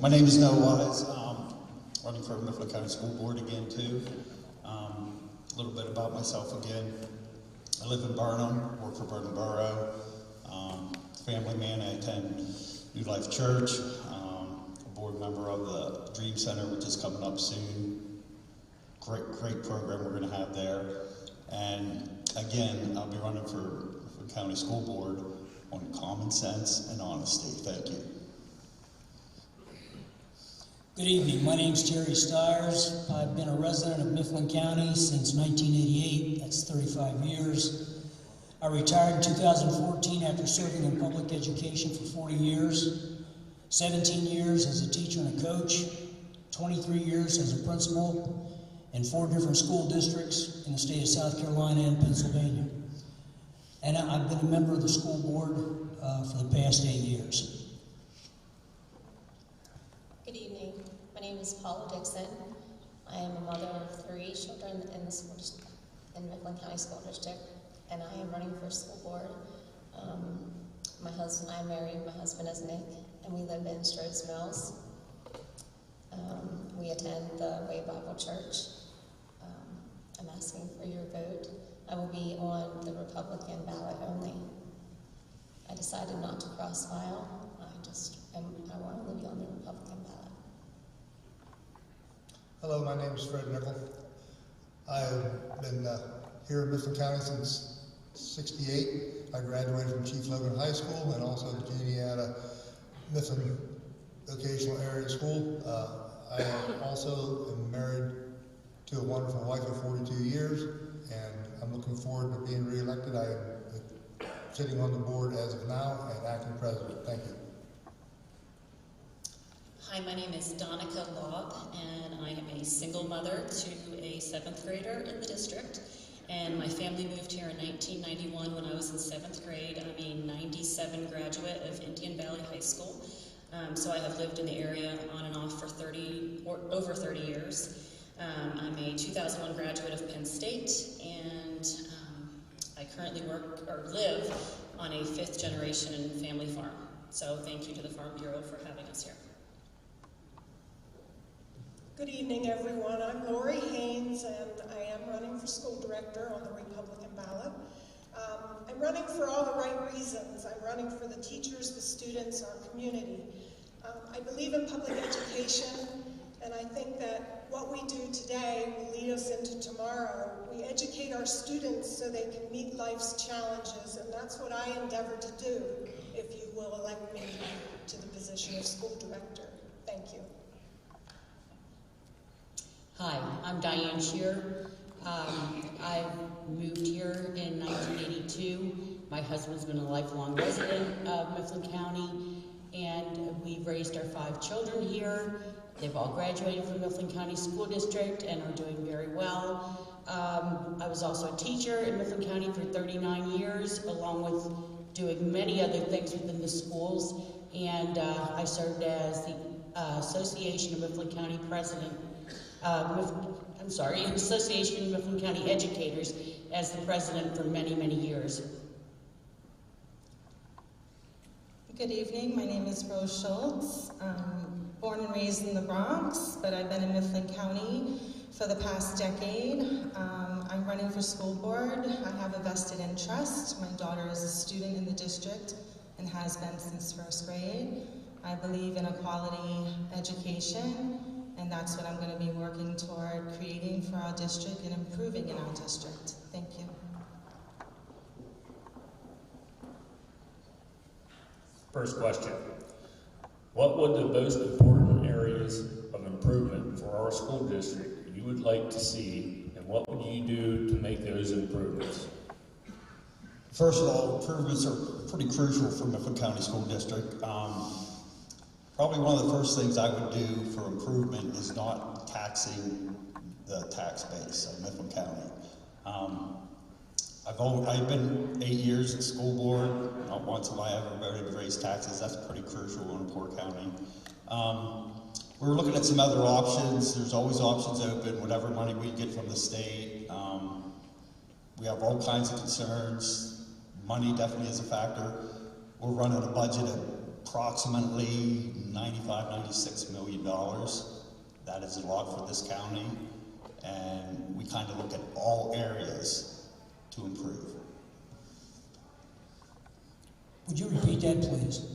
My name is Noah Wise, running for Mifflin County School Board again too. A little bit about myself again. I live in Burnham, work for Burnham Borough. Family man, I attend New Life Church. A board member of the Dream Center, which is coming up soon. Great program we're going to have there. And again, I'll be running for County School Board on common sense and honesty. Thank you. Good evening. My name's Terry Stiers. I've been a resident of Mifflin County since 1988. That's 35 years. I retired in 2014 after serving in public education for 40 years, 17 years as a teacher and a coach, 23 years as a principal in 4 different school districts in the state of South Carolina and Pennsylvania. And I've been a member of the school board for the past 8 years. Good evening. My name is Paula Dixon. I am a mother of 3 children in the school in Mifflin County School District, and I am running for school board. I'm married. My husband is Nick, and we live in Strodes Mills. We attend the Way Bible Church. I'm asking for your vote. I will be on the Republican ballot only. I decided not to cross-file. I want to be on the Republican ballot. Hello, my name is Fred Nickel. I've been here in Mifflin County since '68. I graduated from Chief Logan High School and also the Juniata Mifflin Vocational Area School. I also am married to a wonderful wife of 42 years, and I'm looking forward to being re-elected. I am sitting on the board as of now and acting president. Thank you. Hi, my name is Donica Laub, and I am a single mother to a 7th grader in the district. And my family moved here in 1991 when I was in 7th grade. I'm a 97 graduate of Indian Valley High School. So I have lived in the area on and off for over 30 years. I'm a 2001 graduate of Penn State, and I currently live on a 5th generation family farm. So thank you to the Farm Bureau for having us here. Good evening, everyone. I'm Lori Haynes, and I am running for school director on the Republican ballot. I'm running for all the right reasons. I'm running for the teachers, the students, our community. I believe in public education, and I think that what we do today will lead us into tomorrow. We educate our students so they can meet life's challenges, and that's what I endeavor to do if you will elect me to the position of school director. Thank you. Hi, I'm Diane Shear. I moved here in 1982. My husband's been a lifelong resident of Mifflin County, and we've raised our 5 children here. They've all graduated from Mifflin County School District and are doing very well. I was also a teacher in Mifflin County for 39 years, along with doing many other things within the schools, and I served as the Association of Mifflin County President. Association of Mifflin County Educators as the president for many, many years. Good evening, my name is Rose Schultz. Born and raised in the Bronx, but I've been in Mifflin County for the past decade. I'm running for school board. I have a vested interest. My daughter is a student in the district and has been since 1st grade. I believe in a quality education, and that's what I'm going to be working toward creating for our district and improving in our district. Thank you. First question. What would the most important areas of improvement for our school district you would like to see, and what would you do to make those improvements? First of all, improvements are pretty crucial for Mifflin County School District. Probably one of the first things I would do for improvement is not taxing the tax base of Mifflin County. I've been 8 years at school board. Not once have I ever voted to raise taxes. That's pretty crucial in a poor county. We're looking at some other options. There's always options open, whatever money we get from the state. We have all kinds of concerns. Money definitely is a factor. We're running a budget of approximately $95, $96 million. That is a lot for this county. and we kind of look at all areas to improve. Would you repeat that, please?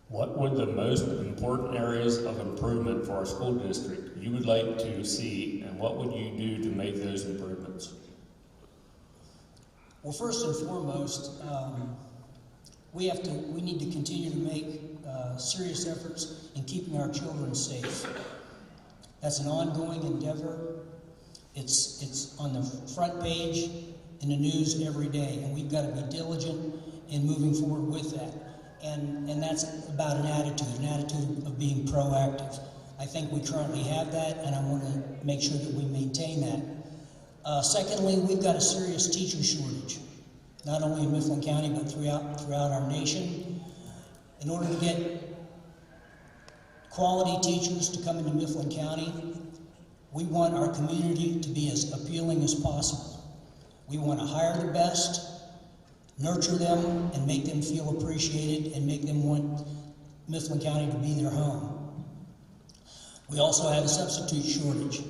What would the most important areas of improvement for our school district you would like to see, and what would you do to make those improvements? Well, first and foremost, we need to continue to make serious efforts in keeping our children safe. That's an ongoing endeavor. It's on the front page in the news every day, and we've got to be diligent in moving forward with that. And that's about an attitude of being proactive. I think we currently have that, and I want to make sure that we maintain that. Secondly, we've got a serious teacher shortage, not only in Mifflin County, but throughout our nation. In order to get quality teachers to come into Mifflin County, we want our community to be as appealing as possible. We want to hire the best, nurture them, and make them feel appreciated, and make them want Mifflin County to be their home. We also have a substitute shortage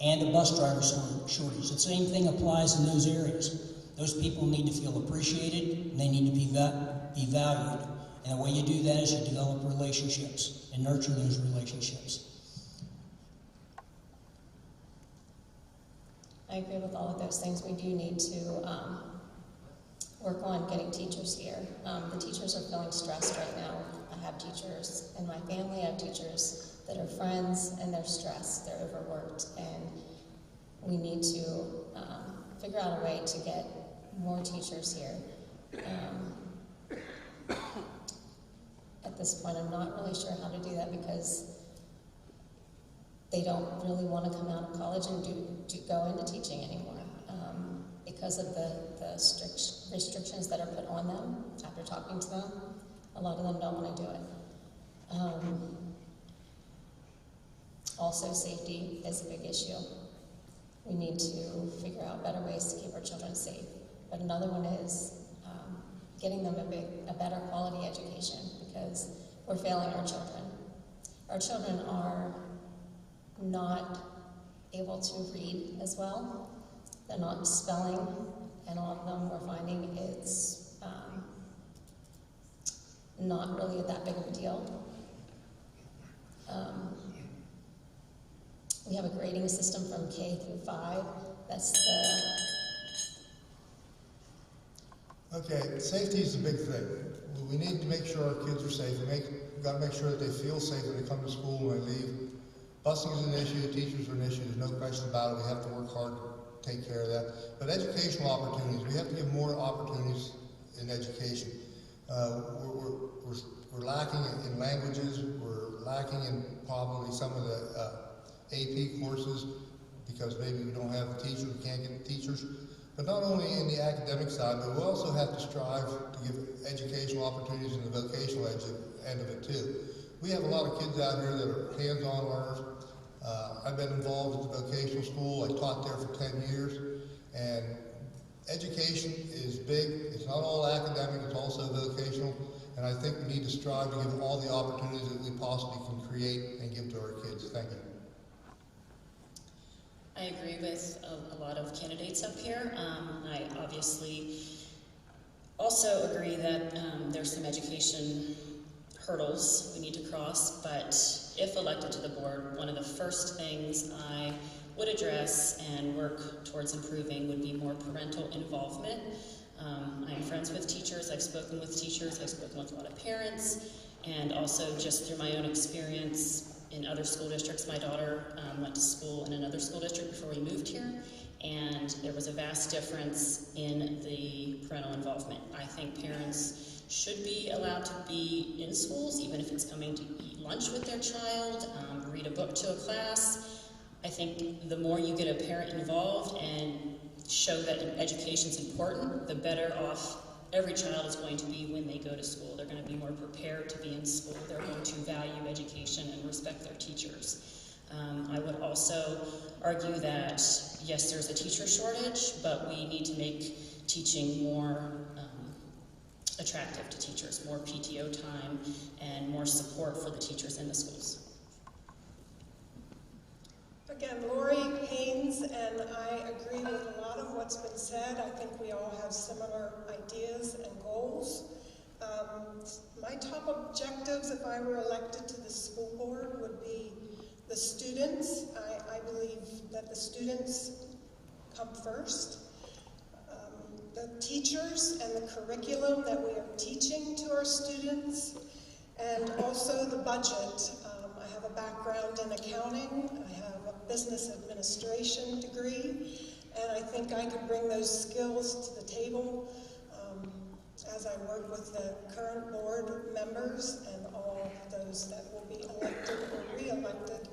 and a bus driver shortage. The same thing applies in those areas. Those people need to feel appreciated, and they need to be valued. And the way you do that is you develop relationships and nurture those relationships. I agree with all of those things. We do need to work on getting teachers here. The teachers are feeling stressed right now. I have teachers in my family, I have teachers that are friends, and they're stressed, they're overworked, and we need to figure out a way to get more teachers here. At this point, I'm not really sure how to do that because they don't really want to come out of college and go into teaching anymore because of the strict restrictions that are put on them after talking to them. A lot of them don't want to do it. Also, safety is a big issue. We need to figure out better ways to keep our children safe. But another one is getting them a better quality education because we're failing our children. Our children are not able to read as well. They're not spelling, and a lot of them we're finding it's not really that big of a deal. We have a grading system from K through 5. That's Okay, safety is a big thing. We need to make sure our kids are safe. We've got to make sure that they feel safe when they come to school and when they leave. Busing is an issue, teachers are an issue, there's no question about it. We have to work hard to take care of that. But educational opportunities, we have to give more opportunities in education. We're lacking in languages, we're lacking in probably some of the AP courses because maybe we don't have the teachers, we can't get the teachers. But not only in the academic side, but we also have to strive to give educational opportunities in the vocational end of it too. We have a lot of kids out here that are hands-on learners. I've been involved at the vocational school. I taught there for 10 years. And education is big. It's not all academic, it's also vocational. And I think we need to strive to give all the opportunities that we possibly can create and give to our kids. Thank you. I agree with a lot of candidates up here. I obviously also agree that there's some education hurdles we need to cross, but if elected to the board, one of the first things I would address and work towards improving would be more parental involvement. I'm friends with teachers, I've spoken with teachers, I've spoken with a lot of parents, and also just through my own experience in other school districts. My daughter went to school in another school district before we moved here, and there was a vast difference in the parental involvement. I think parents should be allowed to be in schools, even if it's coming to eat lunch with their child, read a book to a class. I think the more you get a parent involved and show that education is important, the better off every child is going to be when they go to school. They're going to be more prepared to be in school. They're going to value education and respect their teachers. I would also argue that, yes, there's a teacher shortage, but we need to make teaching more attractive to teachers, more PTO time, and more support for the teachers in the schools. Again, Lori Haynes and I agree with a lot of what's been said. I think we all have similar ideas and goals. My top objectives, if I were elected to the school board, would be the students. I believe that the students come first. The teachers and the curriculum that we are teaching to our students, and also the budget. I have a background in accounting. I have a business administration degree, and I think I could bring those skills to the table as I work with the current board members and all those that will be elected or re-elected.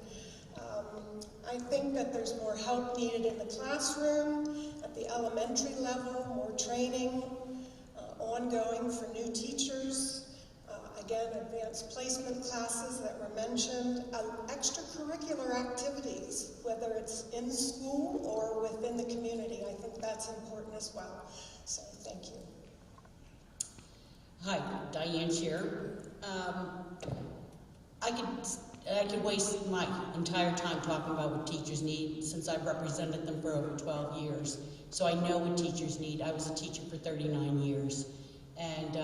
I think that there's more help needed in the classroom, at the elementary level, more training, ongoing for new teachers. Again, advanced placement classes that were mentioned, extracurricular activities, whether it's in school or within the community. I think that's important as well. So thank you. Hi, Diane Shearer. I could waste my entire time talking about what teachers need, since I've represented them for over 12 years. So I know what teachers need. I was a teacher for 39 years. And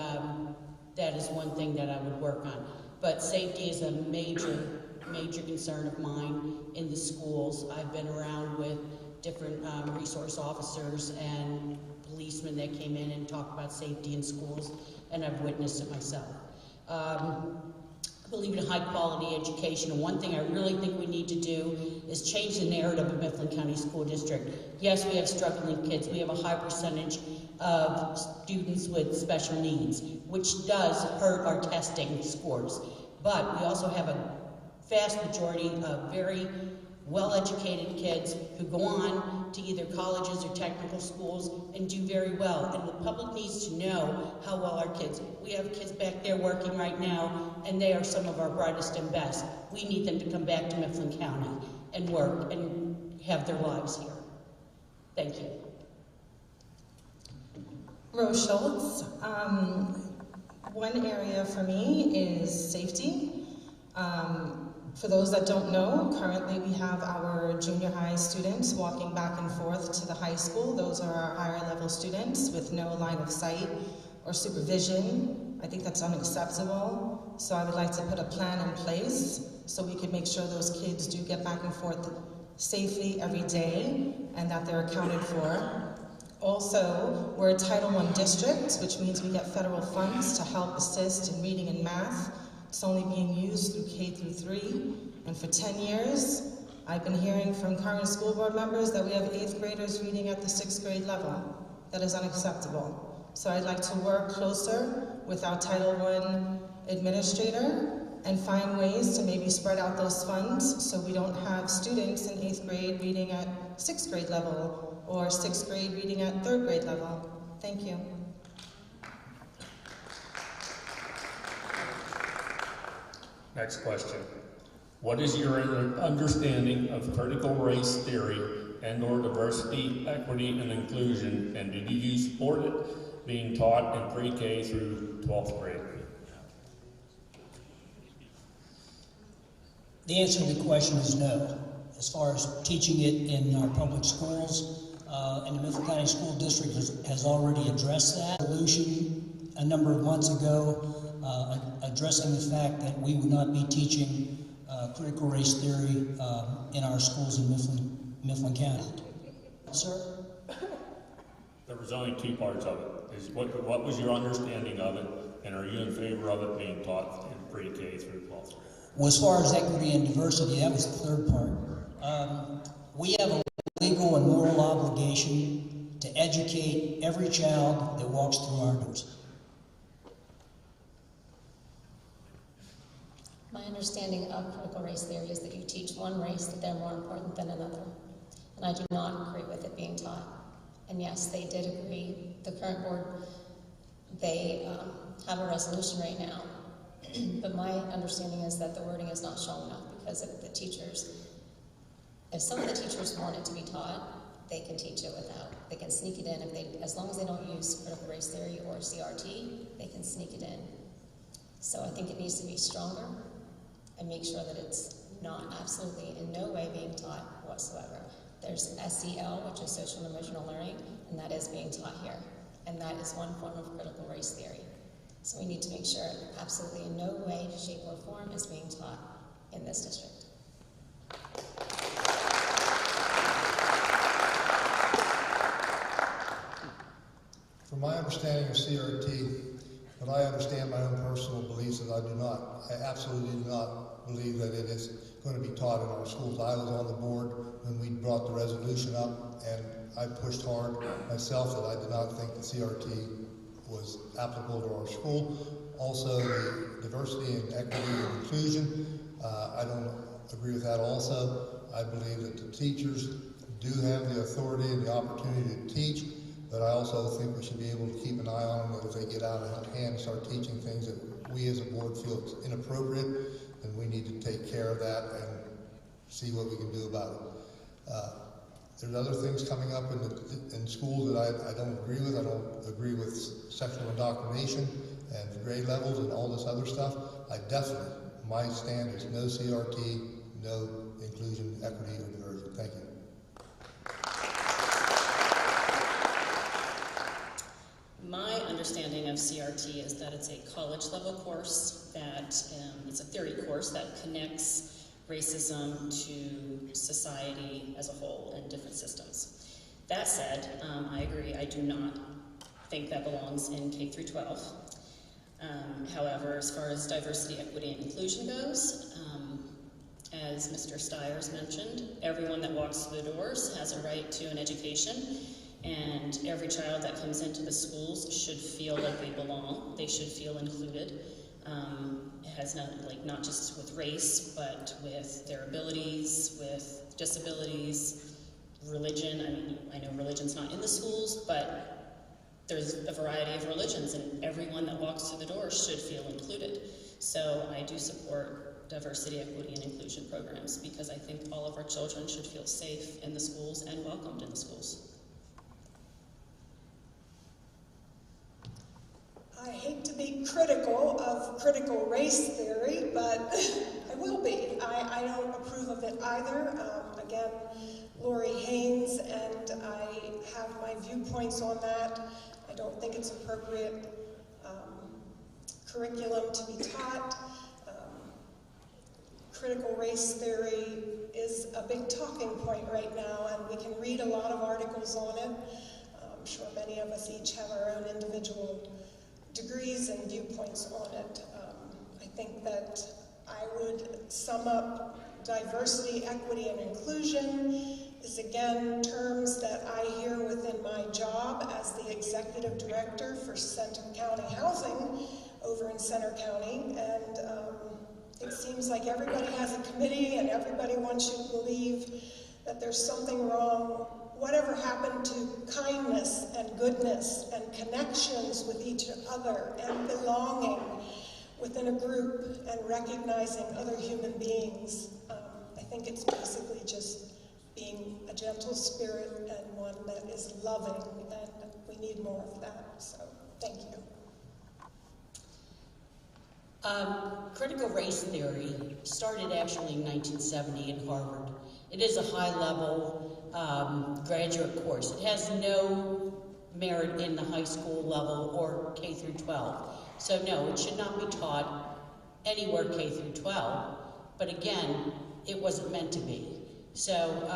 that is one thing that I would work on. But safety is a major concern of mine in the schools. I've been around with different resource officers and policemen that came in and talked about safety in schools, and I've witnessed it myself. I believe in a high-quality education, and one thing I really think we need to do is change the narrative of Mifflin County School District. Yes, we have struggling kids. We have a high percentage of students with special needs, which does hurt our testing scores. But we also have a vast majority of very well-educated kids who go on to either colleges or technical schools and do very well. And the public needs to know how well our kids. We have kids back there working right now, and they are some of our brightest and best. We need them to come back to Mifflin County and work and have their lives here. Thank you. Rose Schultz. One area for me is safety. For those that don't know, currently we have our junior high students walking back and forth to the high school. Those are our higher level students with no line of sight or supervision. I think that's unacceptable. So I would like to put a plan in place so we can make sure those kids do get back and forth safely every day and that they're accounted for. Also, we're a Title I district, which means we get federal funds to help assist in reading and math. It's only being used through K through 3, and for 10 years, I've been hearing from current school board members that we have 8th graders reading at the 6th grade level. That is unacceptable. So I'd like to work closer with our Title I administrator and find ways to maybe spread out those funds so we don't have students in 8th grade reading at 6th grade level or 6th grade reading at 3rd grade level. Thank you. Next question. What is your understanding of critical race theory and/or diversity, equity, and inclusion, and do you support it being taught in pre-K through 12th grade? The answer to the question is no. As far as teaching it in our public schools, and the Mifflin County School District has already addressed that. Resolution a number of months ago addressing the fact that we would not be teaching critical race theory in our schools in Mifflin County. Sir? There was only two parts of it. Is what was your understanding of it, and are you in favor of it being taught in pre-K through 12th grade? Well, as far as equity and diversity, that was the third part. We have a legal and moral obligation to educate every child that walks through our doors. My understanding of critical race theory is that you teach one race that they're more important than another. And I do not agree with it being taught. And yes, they did agree. The current board, they have a resolution right now. But my understanding is that the wording is not strong enough because if the teachers, if some of the teachers want it to be taught, they can teach it without. They can sneak it in if they, as long as they don't use critical race theory or CRT, they can sneak it in. So I think it needs to be stronger and make sure that it's not absolutely in no way being taught whatsoever. There's SEL, which is social and emotional learning, and that is being taught here. And that is one form of critical race theory. So we need to make sure absolutely in no way, shape, or form is being taught in this district. From my understanding of CRT, but I understand my own personal beliefs that I absolutely do not believe that it is going to be taught in our schools. I was on the board when we brought the resolution up, and I pushed hard myself that I did not think the CRT was applicable to our school. Also, the diversity and equity and inclusion, I don't agree with that also. I believe that the teachers do have the authority and the opportunity to teach, but I also think we should be able to keep an eye on them that if they get out of hand and start teaching things that we as a board feel is inappropriate, then we need to take care of that and see what we can do about it. There's other things coming up in schools that I don't agree with. I don't agree with sexual indoctrination and grade levels and all this other stuff. My stand is no CRT, no inclusion, equity, or diversion. Thank you. My understanding of CRT is that it's a college-level course, that it's a theory course that connects racism to society as a whole and different systems. That said, I agree, I do not think that belongs in K through 12. However, as far as diversity, equity, and inclusion goes, as Mr. Stiers mentioned, everyone that walks through the doors has a right to an education, and every child that comes into the schools should feel like they belong. They should feel included. It has not just with race, but with their abilities, with disabilities, religion. I mean, I know religion's not in the schools, but there's a variety of religions, and everyone that walks through the door should feel included. So I do support diversity, equity, and inclusion programs because I think all of our children should feel safe in the schools and welcomed in the schools. I hate to be critical of critical race theory, but I will be. I don't approve of it either. Again, Lori Haynes, and I have my viewpoints on that. I don't think it's appropriate curriculum to be taught. Critical race theory is a big talking point right now, and we can read a lot of articles on it. I'm sure many of us each have our own individual degrees and viewpoints on it. I think that I would sum up diversity, equity, and inclusion is again terms that I hear within my job as the executive director for Center County Housing over in Center County, and it seems like everybody has a committee and everybody wants you to believe that there's something wrong. Whatever happened to kindness and goodness and connections with each other and belonging within a group and recognizing other human beings? I think it's basically just being a gentle spirit and one that is loving, and we need more of that. So, thank you. Critical race theory started actually in 1970 in Harvard. It is a high-level graduate course. It has no merit in the high school level or K through 12. So no, it should not be taught anywhere K through 12. But again, it wasn't meant to be. So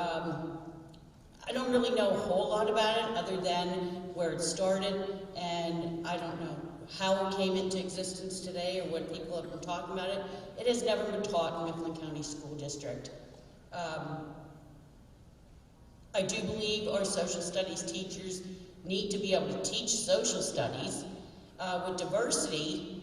I don't really know a whole lot about it other than where it started, and I don't know how it came into existence today or what people have been talking about it. It has never been taught in Mifflin County School District. I do believe our social studies teachers need to be able to teach social studies. With diversity,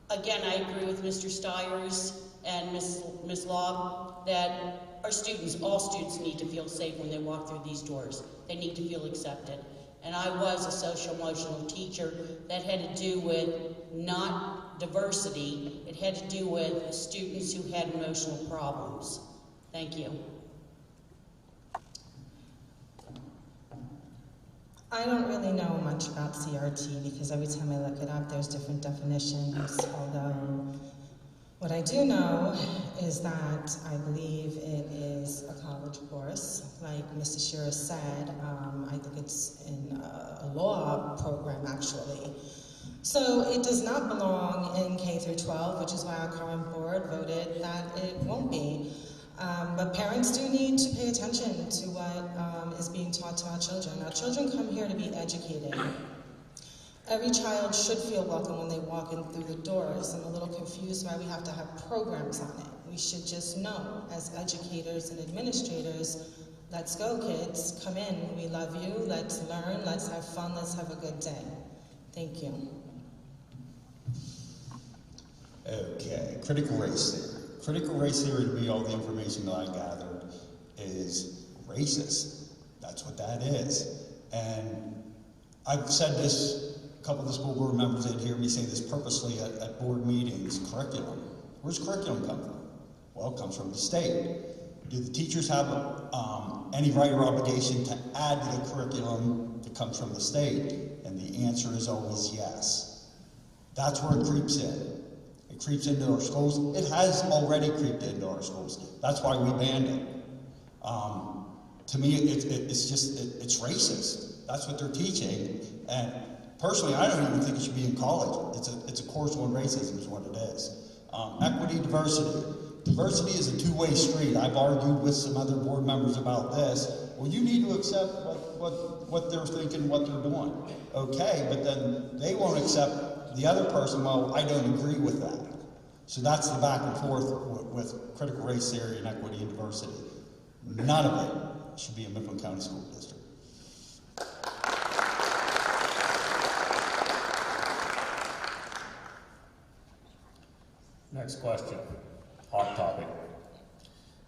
again, I agree with Mr. Stiers and Ms. Laub that our students, all students need to feel safe when they walk through these doors. They need to feel accepted. And I was a social emotional teacher that had to do with not diversity, it had to do with students who had emotional problems. Thank you. I don't really know much about CRT because every time I look it up, there's different definitions, although What I do know is that I believe it is a college course. Like Mr. Shearer said, I think it's in a law program actually. So it does not belong in K through 12, which is why our current board voted that it won't be. But parents do need to pay attention to what is being taught to our children. Our children come here to be educated. Every child should feel welcome when they walk in through the doors. I'm a little confused why we have to have programs on it. We should just know, as educators and administrators, let's go kids, come in, we love you, let's learn, let's have fun, let's have a good day. Thank you. Okay, critical race theory. Critical race theory, to me, all the information that I gathered, is racist. That's what that is. And I've said this, a couple of the school board members did hear me say this purposely at board meetings, curriculum. Where's curriculum come from? Well, it comes from the state. Do the teachers have any right or obligation to add to the curriculum that comes from the state? And the answer is always yes. That's where it creeps in. It creeps into our schools. It has already creeped into our schools. That's why we banned it. To me, it's just it's racist. That's what they're teaching. And personally, I don't even think it should be in college. It's a course on racism is what it is. Equity, diversity. Diversity is a two-way street. I've argued with some other board members about this. Well, you need to accept what they're thinking, what they're doing. Okay, but then they won't accept the other person. Well, I don't agree with that. So that's the back and forth with critical race theory and equity and diversity. None of it should be in Mifflin County School District. Next question, hot topic.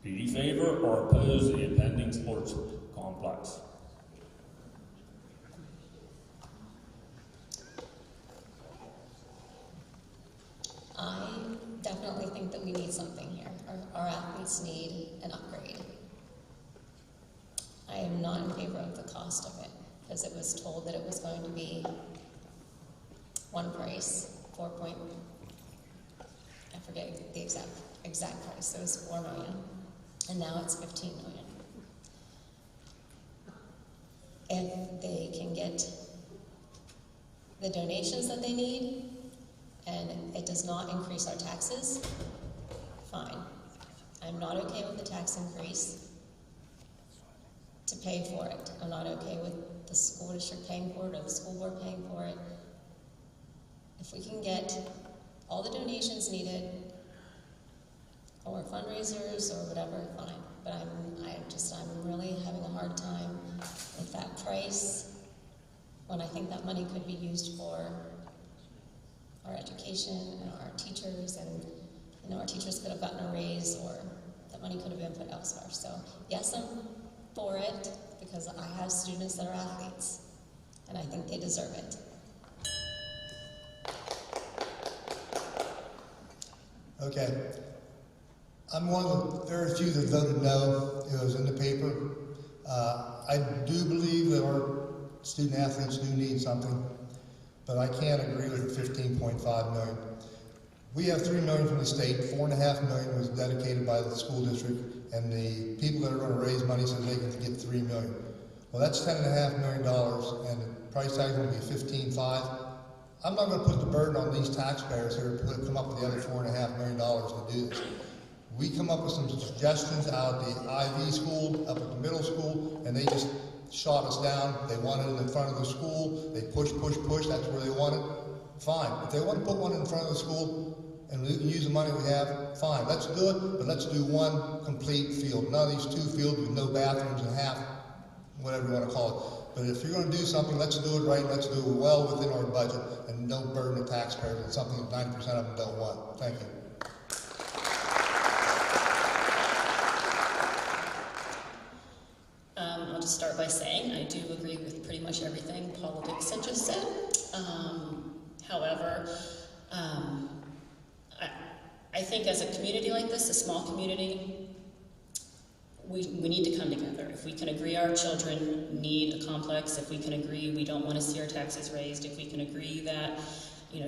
Do you favor or oppose the impending sports complex? I definitely think that we need something here. Our athletes need an upgrade. I am not in favor of the cost of it, because it was told that it was going to be one price, I forget the exact price. It was $4 million, and now it's $15 million. If they can get the donations that they need, and it does not increase our taxes, fine. I'm not okay with the tax increase to pay for it. I'm not okay with the school district paying for it or the school board paying for it. If we can get all the donations needed, or fundraisers, or whatever, fine. But I'm really having a hard time with that price, when I think that money could be used for our education and our teachers, and our teachers could have gotten a raise, or that money could have been put elsewhere. So yes, I'm for it, because I have students that are athletes, and I think they deserve it. Okay. I'm one of the very few that voted no. It was in the paper. I do believe that our student athletes do need something, but I can't agree with the $15.5 million. We have $3 million from the state, $4.5 million was dedicated by the school district, and the people that are going to raise money said they can get $3 million. Well, that's $10.5 million, and the price tag is going to be $15.5. I'm not going to put the burden on these taxpayers here to come up with the other $4.5 million to do this. We come up with some suggestions out at the IV school, up at the middle school, and they just shot us down. They wanted it in front of the school. They push, that's where they want it. Fine. If they want to put one in front of the school and we can use the money we have, fine. Let's do it, but let's do one complete field. None of these two fields with no bathrooms and half, whatever you want to call it. But if you're going to do something, let's do it right. Let's do it well within our budget and don't burden the taxpayers on something that 90% of them don't want. Thank you. I'll just start by saying I do agree with pretty much everything Paula Dixon just said. However, I think as a community like this, a small community, we need to come together. If we can agree our children need a complex, if we can agree we don't want to see our taxes raised, if we can agree that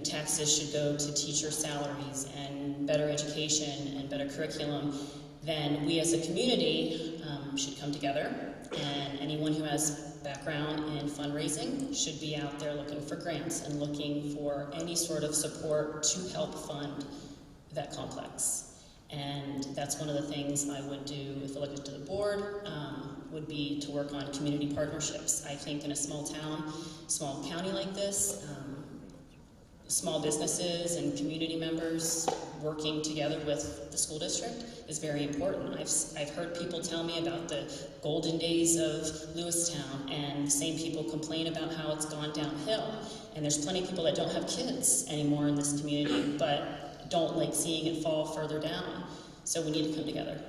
taxes should go to teacher salaries and better education and better curriculum, then we as a community should come together, and anyone who has background in fundraising should be out there looking for grants and looking for any sort of support to help fund that complex. And that's one of the things I would do if elected to the board, would be to work on community partnerships. I think in a small town, small county like this, small businesses and community members working together with the school district is very important. I've heard people tell me about the golden days of Lewistown, and the same people complain about how it's gone downhill. And there's plenty of people that don't have kids anymore in this community, but don't like seeing it fall further down. So we need to come together.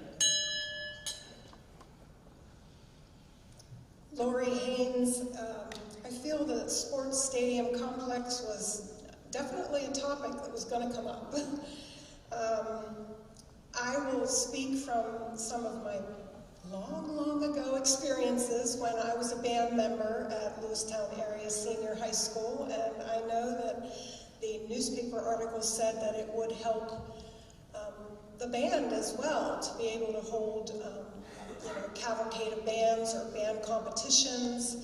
Lori Haynes, I feel the sports stadium complex was definitely a topic that was going to come up. I will speak from some of my long ago experiences when I was a band member at Lewistown Area Senior High School, and I know that the newspaper article said that it would help the band as well to be able to hold cavalcade of bands or band competitions.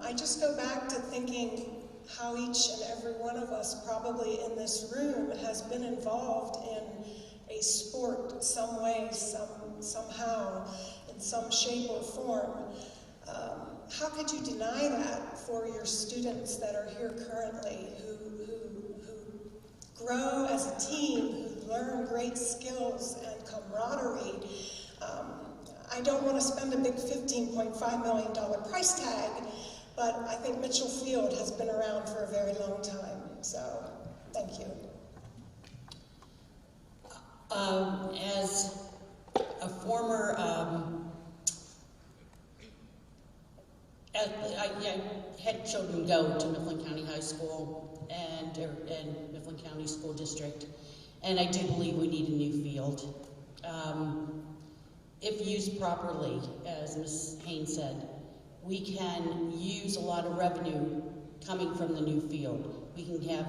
I just go back to thinking how each and every one of us probably in this room has been involved in a sport some way, somehow, in some shape or form. How could you deny that for your students that are here currently, who grow as a team, who learn great skills and camaraderie? I don't want to spend a big $15.5 million price tag, but I think Mitchell Field has been around for a very long time, so thank you. As a former, I had children go to Mifflin County High School and Mifflin County School District, and I do believe we need a new field. If used properly, as Ms. Haynes said, we can use a lot of revenue coming from the new field. We can have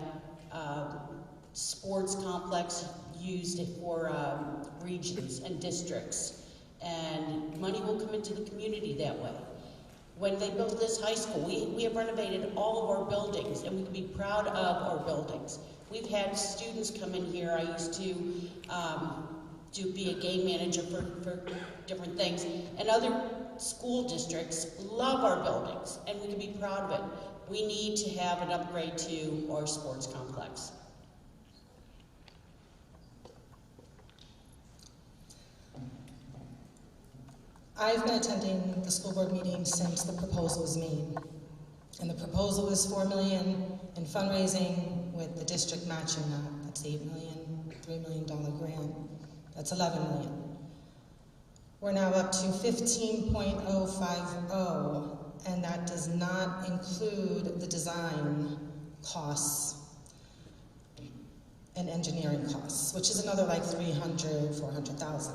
sports complex used for regions and districts, and money will come into the community that way. When they built this high school, we have renovated all of our buildings, and we can be proud of our buildings. We've had students come in here. I used to be a game manager for different things, and other school districts love our buildings, and we can be proud of it. We need to have an upgrade to our sports complex. I've been attending the school board meeting since the proposal was made. And the proposal is $4 million in fundraising with the district matching that. That's $8 million, $3 million grant. That's $11 million. We're now up to 15.050, and that does not include the design costs and engineering costs, which is another like $300,000, $400,000.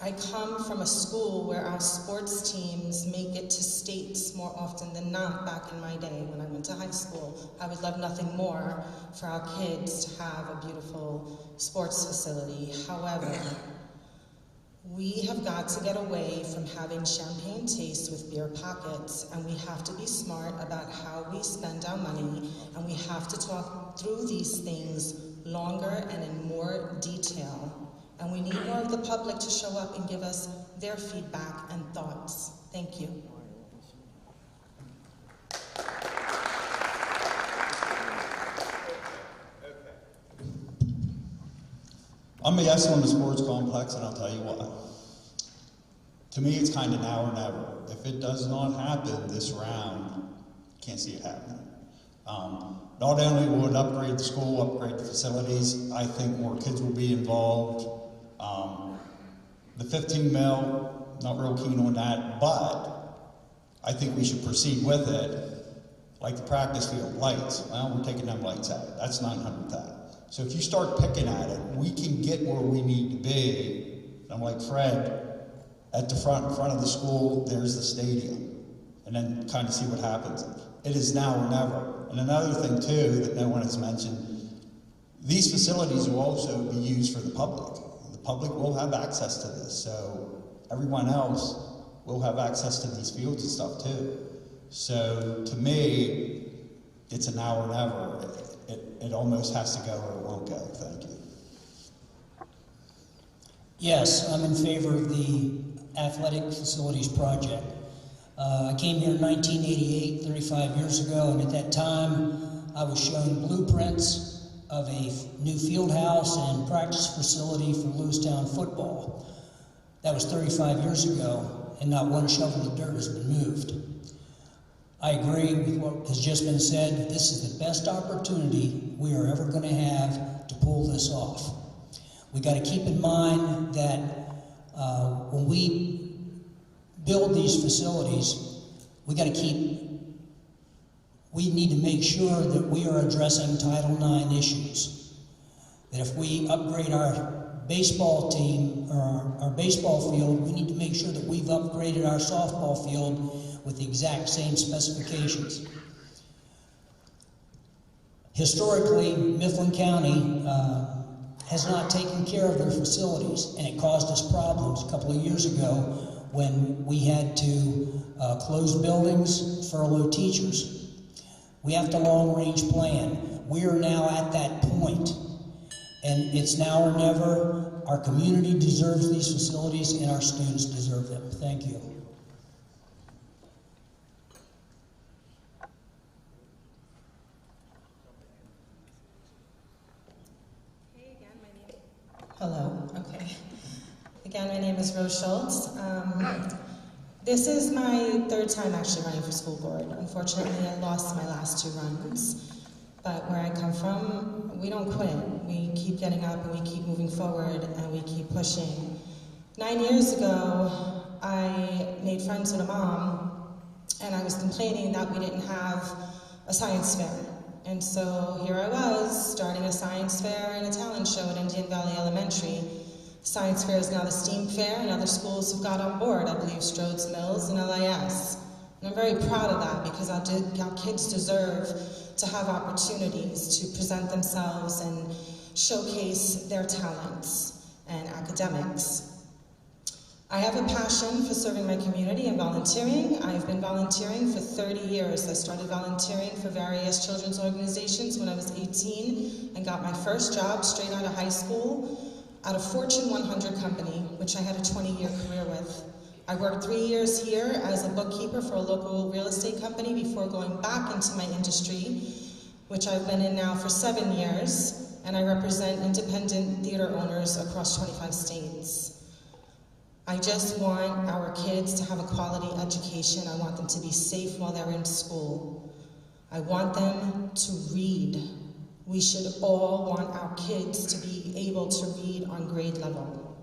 I come from a school where our sports teams make it to states more often than not. Back in my day when I went to high school, I would love nothing more for our kids to have a beautiful sports facility. However, we have got to get away from having champagne taste with beer pockets, and we have to be smart about how we spend our money, and we have to talk through these things longer and in more detail. And we need more of the public to show up and give us their feedback and thoughts. Thank you. I'm a yes on the sports complex, and I'll tell you why. To me, it's kind of now or never. If it does not happen this round, can't see it happening. Not only will it upgrade the school, upgrade the facilities, I think more kids will be involved. The 15 mil, not real keen on that, but I think we should proceed with it. Like the practice field lights, well, we're taking them lights out. That's $900,000. So if you start picking at it, we can get where we need to be. I'm like Fred, at the front, in front of the school, there's the stadium, and then kind of see what happens. it is now or never. And another thing too that no one has mentioned, these facilities will also be used for the public. The public will have access to this, so everyone else will have access to these fields and stuff too. So to me, it's a now or never. It almost has to go or it won't go. Thank you. Yes, I'm in favor of the athletic facilities project. I came here in 1988, 35 years ago, and at that time I was shown blueprints of a new field house and practice facility for Lewistown football. That was 35 years ago, and not one shovel of dirt has been moved. I agree with what has just been said. This is the best opportunity we are ever going to have to pull this off. We got to keep in mind that when we build these facilities, we need to make sure that we are addressing Title IX issues. That if we upgrade our baseball team or our baseball field, we need to make sure that we've upgraded our softball field with the exact same specifications. Historically, Mifflin County has not taken care of their facilities, and it caused us problems a couple of years ago when we had to close buildings, furlough teachers. We have to long-range plan. We are now at that point, and it's now or never. Our community deserves these facilities, and our students deserve them. Thank you. Hello, okay. Again, my name is Rose Schultz. This is my third time actually running for school board. Unfortunately, I lost my last 2 runs. But where I come from, we don't quit. We keep getting up and we keep moving forward and we keep pushing. 9 years ago, I made friends with a mom and I was complaining that we didn't have a science fair. And so here I was, starting a science fair and a talent show at Indian Valley Elementary. Science fair is now the STEAM fair, and other schools have got on board, I believe Strode's Mills and LIS. And I'm very proud of that because our kids deserve to have opportunities to present themselves and showcase their talents and academics. I have a passion for serving my community and volunteering. I've been volunteering for 30 years. I started volunteering for various children's organizations when I was 18 and got my first job straight out of high school at a Fortune 100 company, which I had a 20-year career with. I worked 3 years here as a bookkeeper for a local real estate company before going back into my industry, which I've been in now for 7 years, and I represent independent theater owners across 25 states. I just want our kids to have a quality education. I want them to be safe while they're in school. I want them to read. We should all want our kids to be able to read on grade level.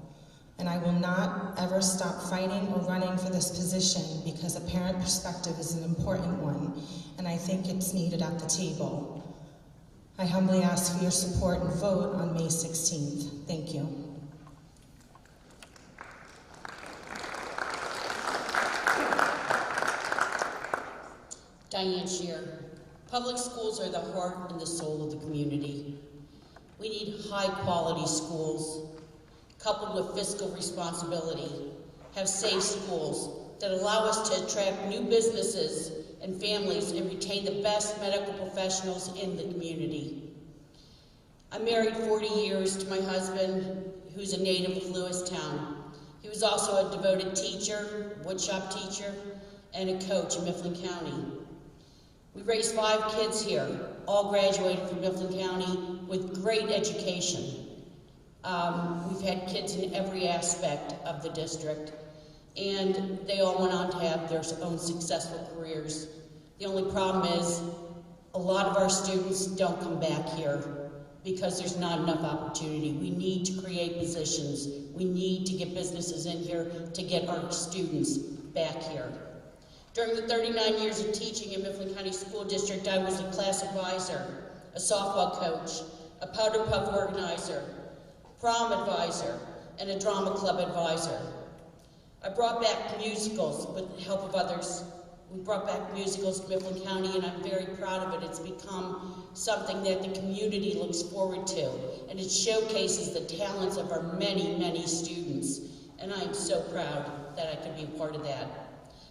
And I will not ever stop fighting or running for this position because a parent perspective is an important one, and I think it's needed at the table. I humbly ask for your support and vote on May 16th. Thank you. Diane Shear. Public schools are the heart and the soul of the community. We need high-quality schools, coupled with fiscal responsibility, have safe schools that allow us to attract new businesses and families and retain the best medical professionals in the community. I'm married 40 years to my husband, who's a native of Lewistown. He was also a devoted teacher, woodshop teacher, and a coach in Mifflin County. We raised 5 kids here, all graduated from Mifflin County with great education. We've had kids in every aspect of the district, and they all went on to have their own successful careers. The only problem is a lot of our students don't come back here because there's not enough opportunity. We need to create positions. We need to get businesses in here to get our students back here. During the 39 years of teaching in Mifflin County School District, I was a class advisor, a softball coach, a powder puff organizer, prom advisor, and a drama club advisor. I brought back musicals with the help of others We brought back musicals to Mifflin County, and I'm very proud of it. It's become something that the community looks forward to, and it showcases the talents of our many, many students, and I'm so proud that I could be a part of that.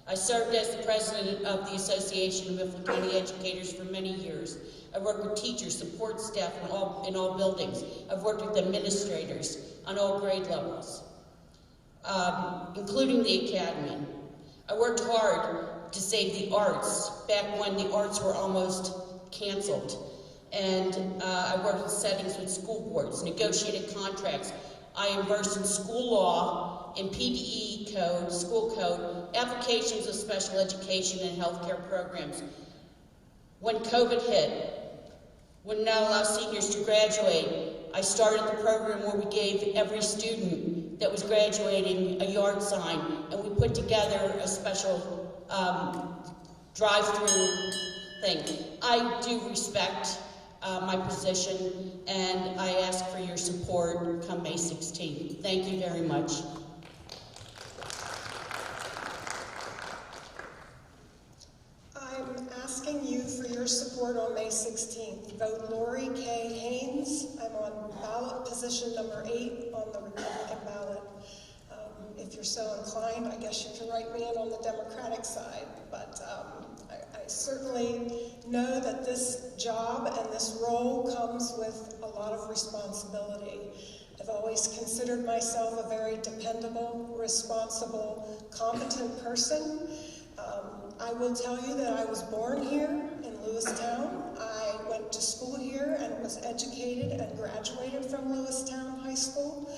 I served as the president of the Association of Mifflin County Educators for many years. I worked with teachers, support staff in all buildings. I've worked with administrators on all grade levels, including the academy. I worked hard to save the arts back when the arts were almost canceled. And I worked in settings with school boards, negotiated contracts. I am versed in school law, in PDE code, school code, applications of special education and healthcare programs. When COVID hit, would not allow seniors to graduate, I started the program where we gave every student that was graduating a yard sign, and we put together a special drive-through thing. I do respect my position, and I ask for your support come May 16th. Thank you very much. I'm asking you for your support on May 16th. Vote Lori K. Haynes. I'm on ballot position number 8 on the Republican ballot. If you're so inclined, I guess you can write me in on the Democratic side, but I certainly know that this job and this role comes with a lot of responsibility. I've always considered myself a very dependable, responsible, competent person. I will tell you that I was born here in Lewistown. I went to school here and was educated and graduated from Lewistown High School.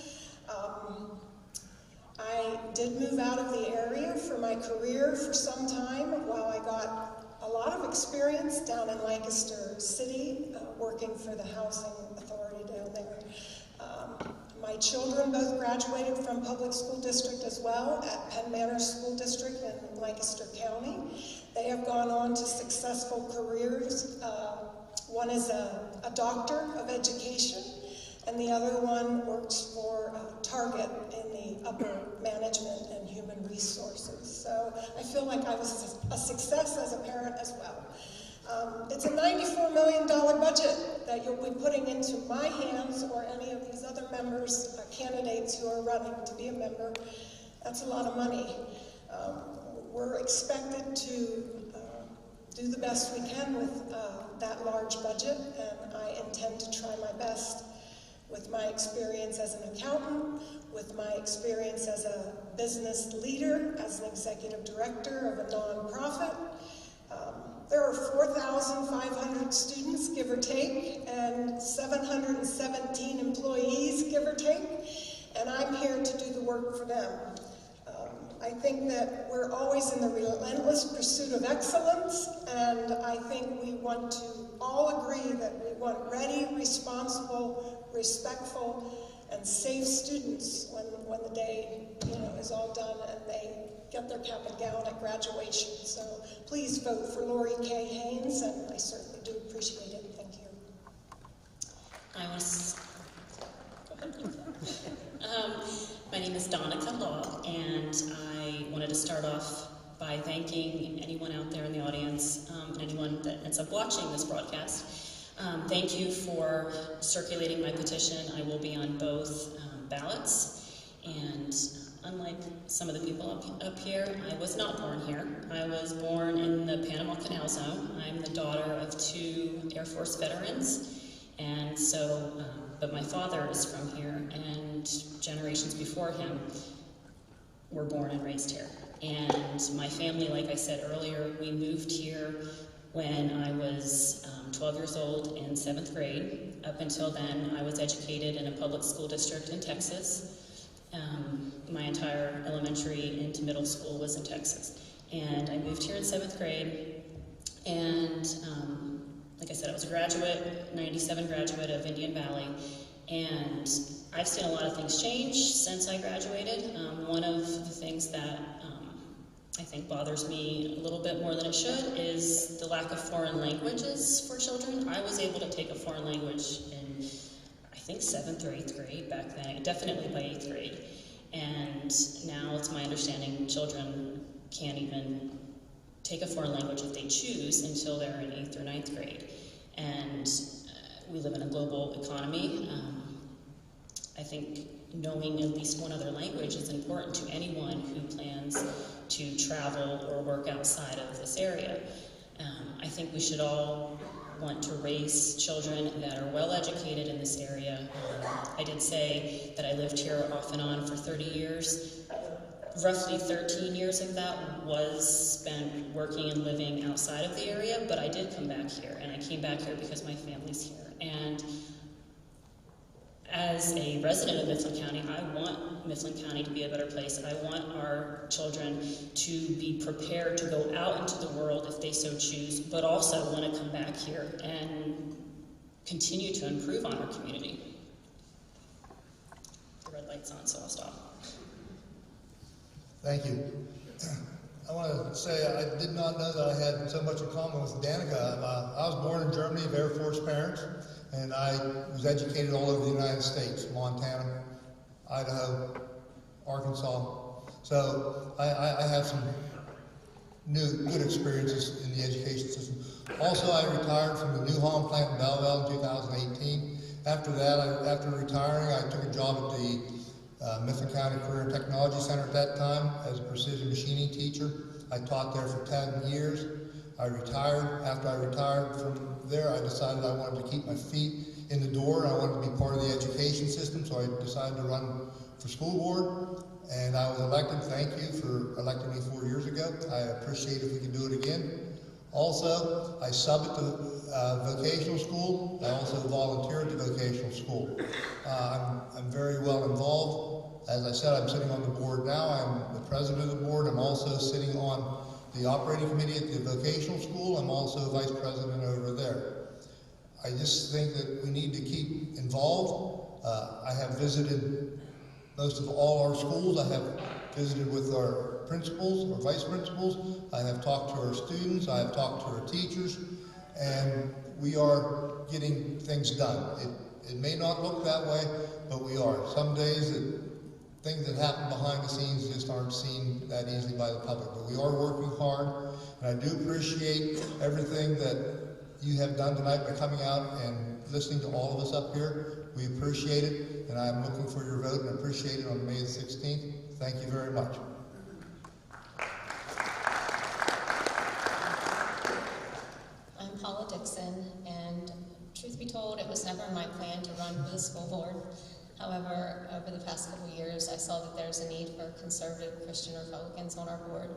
I did move out of the area for my career for some time while I got a lot of experience down in Lancaster City, working for the housing authority down there. My children both graduated from public school district as well at Penn Manor School District in Lancaster County. They have gone on to successful careers. One is a doctor of education, and the other one works for Target in the upper management and human resources. So I feel like I was a success as a parent as well. It's a $94 million budget that you'll be putting into my hands or any of these other members, candidates who are running to be a member. That's a lot of money. We're expected to do the best we can with that large budget, and I intend to try my best with my experience as an accountant, with my experience as a business leader, as an executive director of a nonprofit. There are 4,500 students, give or take, and 717 employees, give or take, and I'm here to do the work for them. I think that we're always in the relentless pursuit of excellence, and I think we want to all agree that we want ready, responsible, respectful, and safe students when the day is all done and they get their cap and gown at graduation. So please vote for Lori K. Haynes, and I certainly do appreciate it. Thank you. My name is Donica Law, and I wanted to start off by thanking anyone out there in the audience, and anyone that ends up watching this broadcast. Thank you for circulating my petition. I will be on both ballots, and unlike some of the people up here, I was not born here. I was born in the Panama Canal Zone. I'm the daughter of 2 Air Force veterans, and so, but my father is from here, and generations before him were born and raised here. And my family, like I said earlier, we moved here when I was 12 years old in 7th grade. Up until then, I was educated in a public school district in Texas. My entire elementary into middle school was in Texas. And I moved here in 7th grade, and like I said, I was a graduate, 97 graduate of Indian Valley, and I've seen a lot of things change since I graduated. One of the things that I think bothers me a little bit more than it should is the lack of foreign languages for children. I was able to take a foreign language in, I think, 7th or 8th grade back then, definitely by 8th grade. And now it's my understanding children can't even take a foreign language if they choose until they're in 8th or 9th grade. And we live in a global economy. I think knowing at least one other language is important to anyone who plans to travel or work outside of this area. I think we should all want to raise children that are well educated in this area. I did say that I lived here off and on for 30 years. Roughly 13 years of that was spent working and living outside of the area, but I did come back here, and I came back here because my family's here. And as a resident of Mifflin County, I want Mifflin County to be a better place. I want our children to be prepared to go out into the world if they so choose, but also want to come back here and continue to improve on our community. The red light's on, so I'll stop. Thank you. I want to say I did not know that I had so much in common with Danica. I was born in Germany of Air Force parents, and I was educated all over the United States, Montana, Idaho, Arkansas. So I have some good experiences in the education system. Also, I retired from the New Holland plant in Belleville in 2018. After that, after retiring, I took a job at the Mifflin County Career and Technology Center at that time as a precision machining teacher. I taught there for 10 years. I retired. After I retired from there, I decided I wanted to keep my feet in the door and I wanted to be part of the education system, so I decided to run for school board, and I was elected. Thank you for electing me 4 years ago. I appreciate if we can do it again. Also, I sub at the vocational school. I also volunteer at the vocational school. I'm very well involved. As I said, I'm sitting on the board now. I'm the president of the board. I'm also sitting on the operating committee at the vocational school. I'm also vice president over there. I just think that we need to keep involved. I have visited most of all our schools. I have visited with our principals or vice principals. I have talked to our students. I have talked to our teachers, and we are getting things done. It may not look that way, but we are. Some days things that happen behind the scenes just aren't seen that easily by the public, but we are working hard, and I do appreciate everything that you have done tonight by coming out and listening to all of us up here. We appreciate it, and I'm looking for your vote and appreciate it on May the 16th. Thank you very much. I'm Paula Dixon, and truth be told, it was never my plan to run for the school board. However, over the past couple of years, I saw that there's a need for conservative Christian Republicans on our board.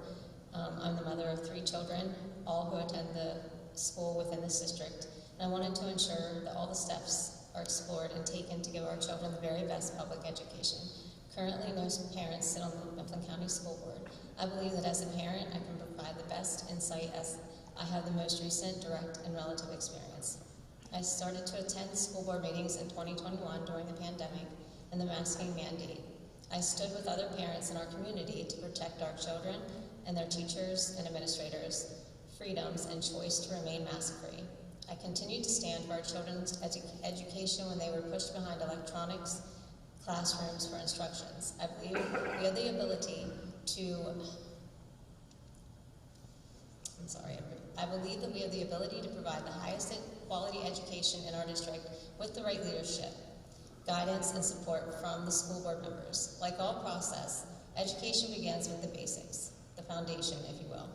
I'm the mother of 3 children, all who attend the school within this district, and I wanted to ensure that all the steps are explored and taken to give our children the very best public education. Currently, no parents sit on the Mifflin County School Board. I believe that as a parent, I can provide the best insight as I have the most recent, direct, and relative experience. I started to attend school board meetings in 2021 during the pandemic and the masking mandate. I stood with other parents in our community to protect our children and their teachers and administrators' freedoms and choice to remain mask-free. I continued to stand for our children's education when they were pushed behind electronics classrooms for instructions. I believe we have the ability to, I believe that we have the ability to provide the highest quality education in our district with the right leadership, guidance, and support from the school board members. Like all process, education begins with the basics, the foundation, if you will.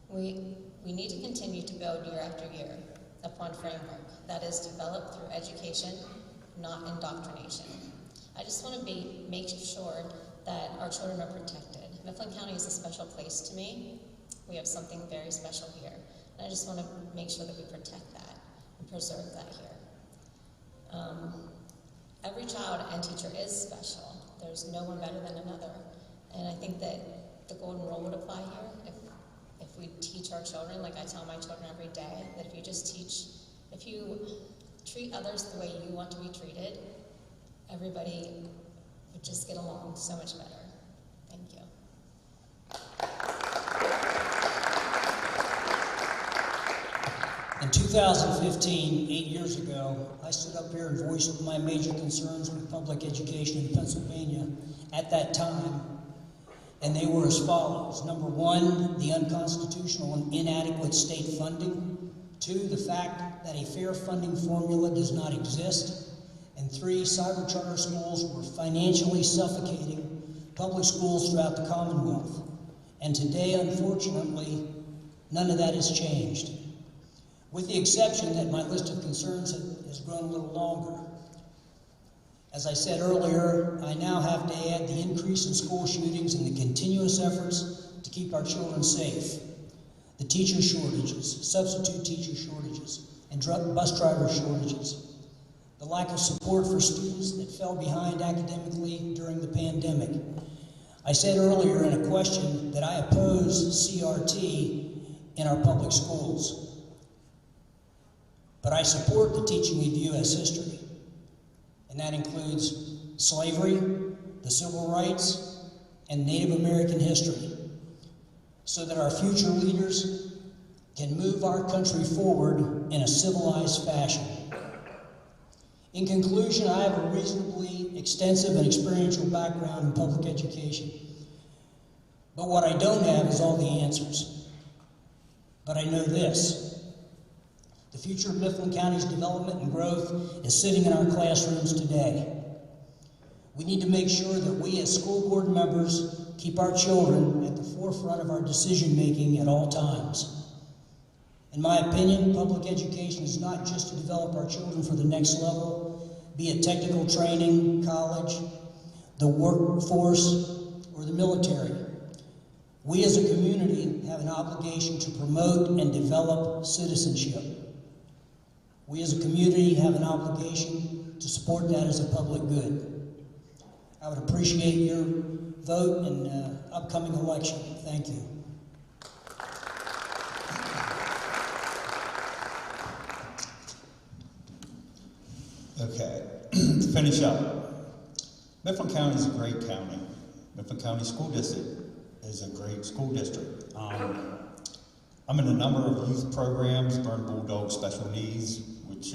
We need to continue to build year after year upon framework that is developed through education, not indoctrination. I just want to make sure that our children are protected. Mifflin County is a special place to me. We have something very special here. And I just want to make sure that we protect that and preserve that here. Every child and teacher is special. There's no one better than another. And I think that the golden rule would apply here. If we teach our children, like I tell my children every day, that if you treat others the way you want to be treated, everybody would just get along so much better. Thank you. In 2015, 8 years ago, I stood up here and voiced my major concerns with public education in Pennsylvania at that time. and they were as follows. Number one, the unconstitutional and inadequate state funding. 2, the fact that a fair funding formula does not exist. And 3, cyber charter schools were financially suffocating public schools throughout the Commonwealth. And today, unfortunately, none of that has changed. With the exception that my list of concerns has grown a little longer. As I said earlier, I now have to add the increase in school shootings and the continuous efforts to keep our children safe. The teacher shortages, substitute teacher shortages, and bus driver shortages. The lack of support for students that fell behind academically during the pandemic. I said earlier in a question that I oppose CRT in our public schools. But I support the teaching of U.S. history. And that includes slavery, the civil rights, and Native American history, so that our future leaders can move our country forward in a civilized fashion. In conclusion, I have a reasonably extensive and experiential background in public education. But what I don't have is all the answers. But I know this. The future of Mifflin County's development and growth is sitting in our classrooms today. We need to make sure that we as school board members keep our children at the forefront of our decision making at all times. In my opinion, public education is not just to develop our children for the next level, be it technical training, college, the workforce, or the military. We as a community have an obligation to promote and develop citizenship. We as a community have an obligation to support that as a public good. I would appreciate your vote in the upcoming election. Thank you. Okay, to finish up, Mifflin County is a great county. Mifflin County School District is a great school district. I'm in a number of youth programs, Burn Bulldog Special Needs, which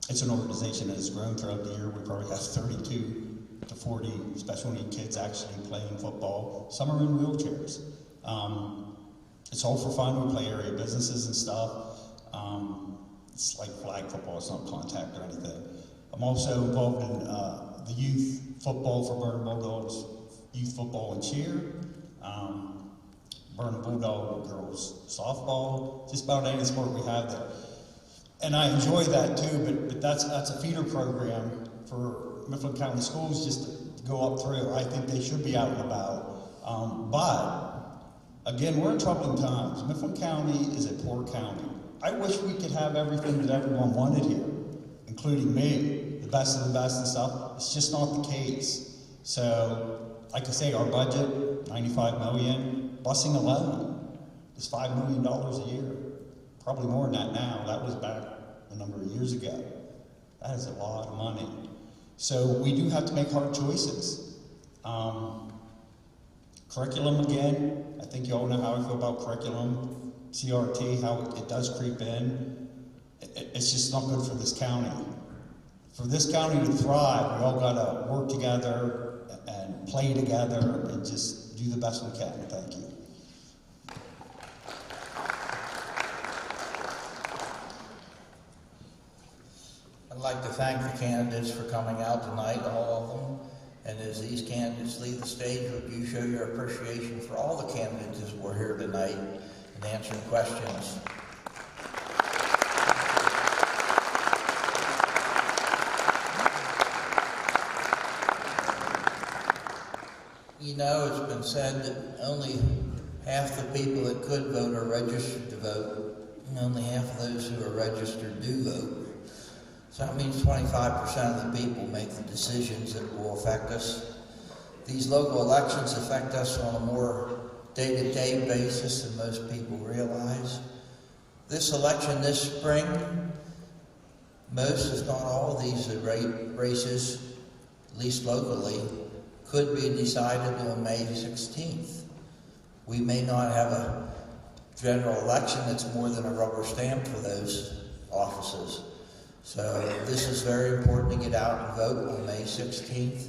it's an organization that has grown throughout the year. We probably have 32 to 40 special need kids actually playing football. Some are in wheelchairs. It's all for fun. We play area businesses and stuff. It's like flag football, it's not contact or anything. I'm also involved in the youth football for Burn Bulldogs, youth football and cheer. Burn Bulldog girls softball, just about any sport we have there. And I enjoy that too, but that's a feeder program for Mifflin County schools just to go up through. I think they should be out and about. But again, we're in troubling times. Mifflin County is a poor county. I wish we could have everything that everyone wanted here, including me, the best of the best and stuff. It's just not the case. So, like I say, our budget, $95 million, busing alone is $5 million a year. Probably more than that now. That was back a number of years ago. That is a lot of money. So we do have to make hard choices. Curriculum again, I think you all know how I feel about curriculum. CRT, how it does creep in. It's just not good for this county. For this county to thrive, we all gotta work together and play together and just do the best we can. Thank you. I'd like to thank the candidates for coming out tonight, all of them. And as these candidates leave the stage, would you show your appreciation for all the candidates who were here tonight and answering questions? You know, it's been said that only half the people that could vote are registered to vote, and only half of those who are registered do vote. So that means 25% of the people make the decisions that will affect us. These local elections affect us on a more day-to-day basis than most people realize. This election this spring, most, if not all, of these races, at least locally, could be decided on May 16th. We may not have a general election that's more than a rubber stamp for those offices. So this is very important to get out and vote on May 16th.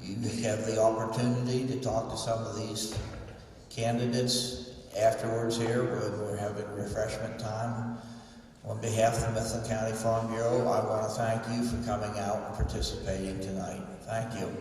You have the opportunity to talk to some of these candidates afterwards here when we're having refreshment time. On behalf of the Mifflin County Farm Bureau, I want to thank you for coming out and participating tonight. Thank you.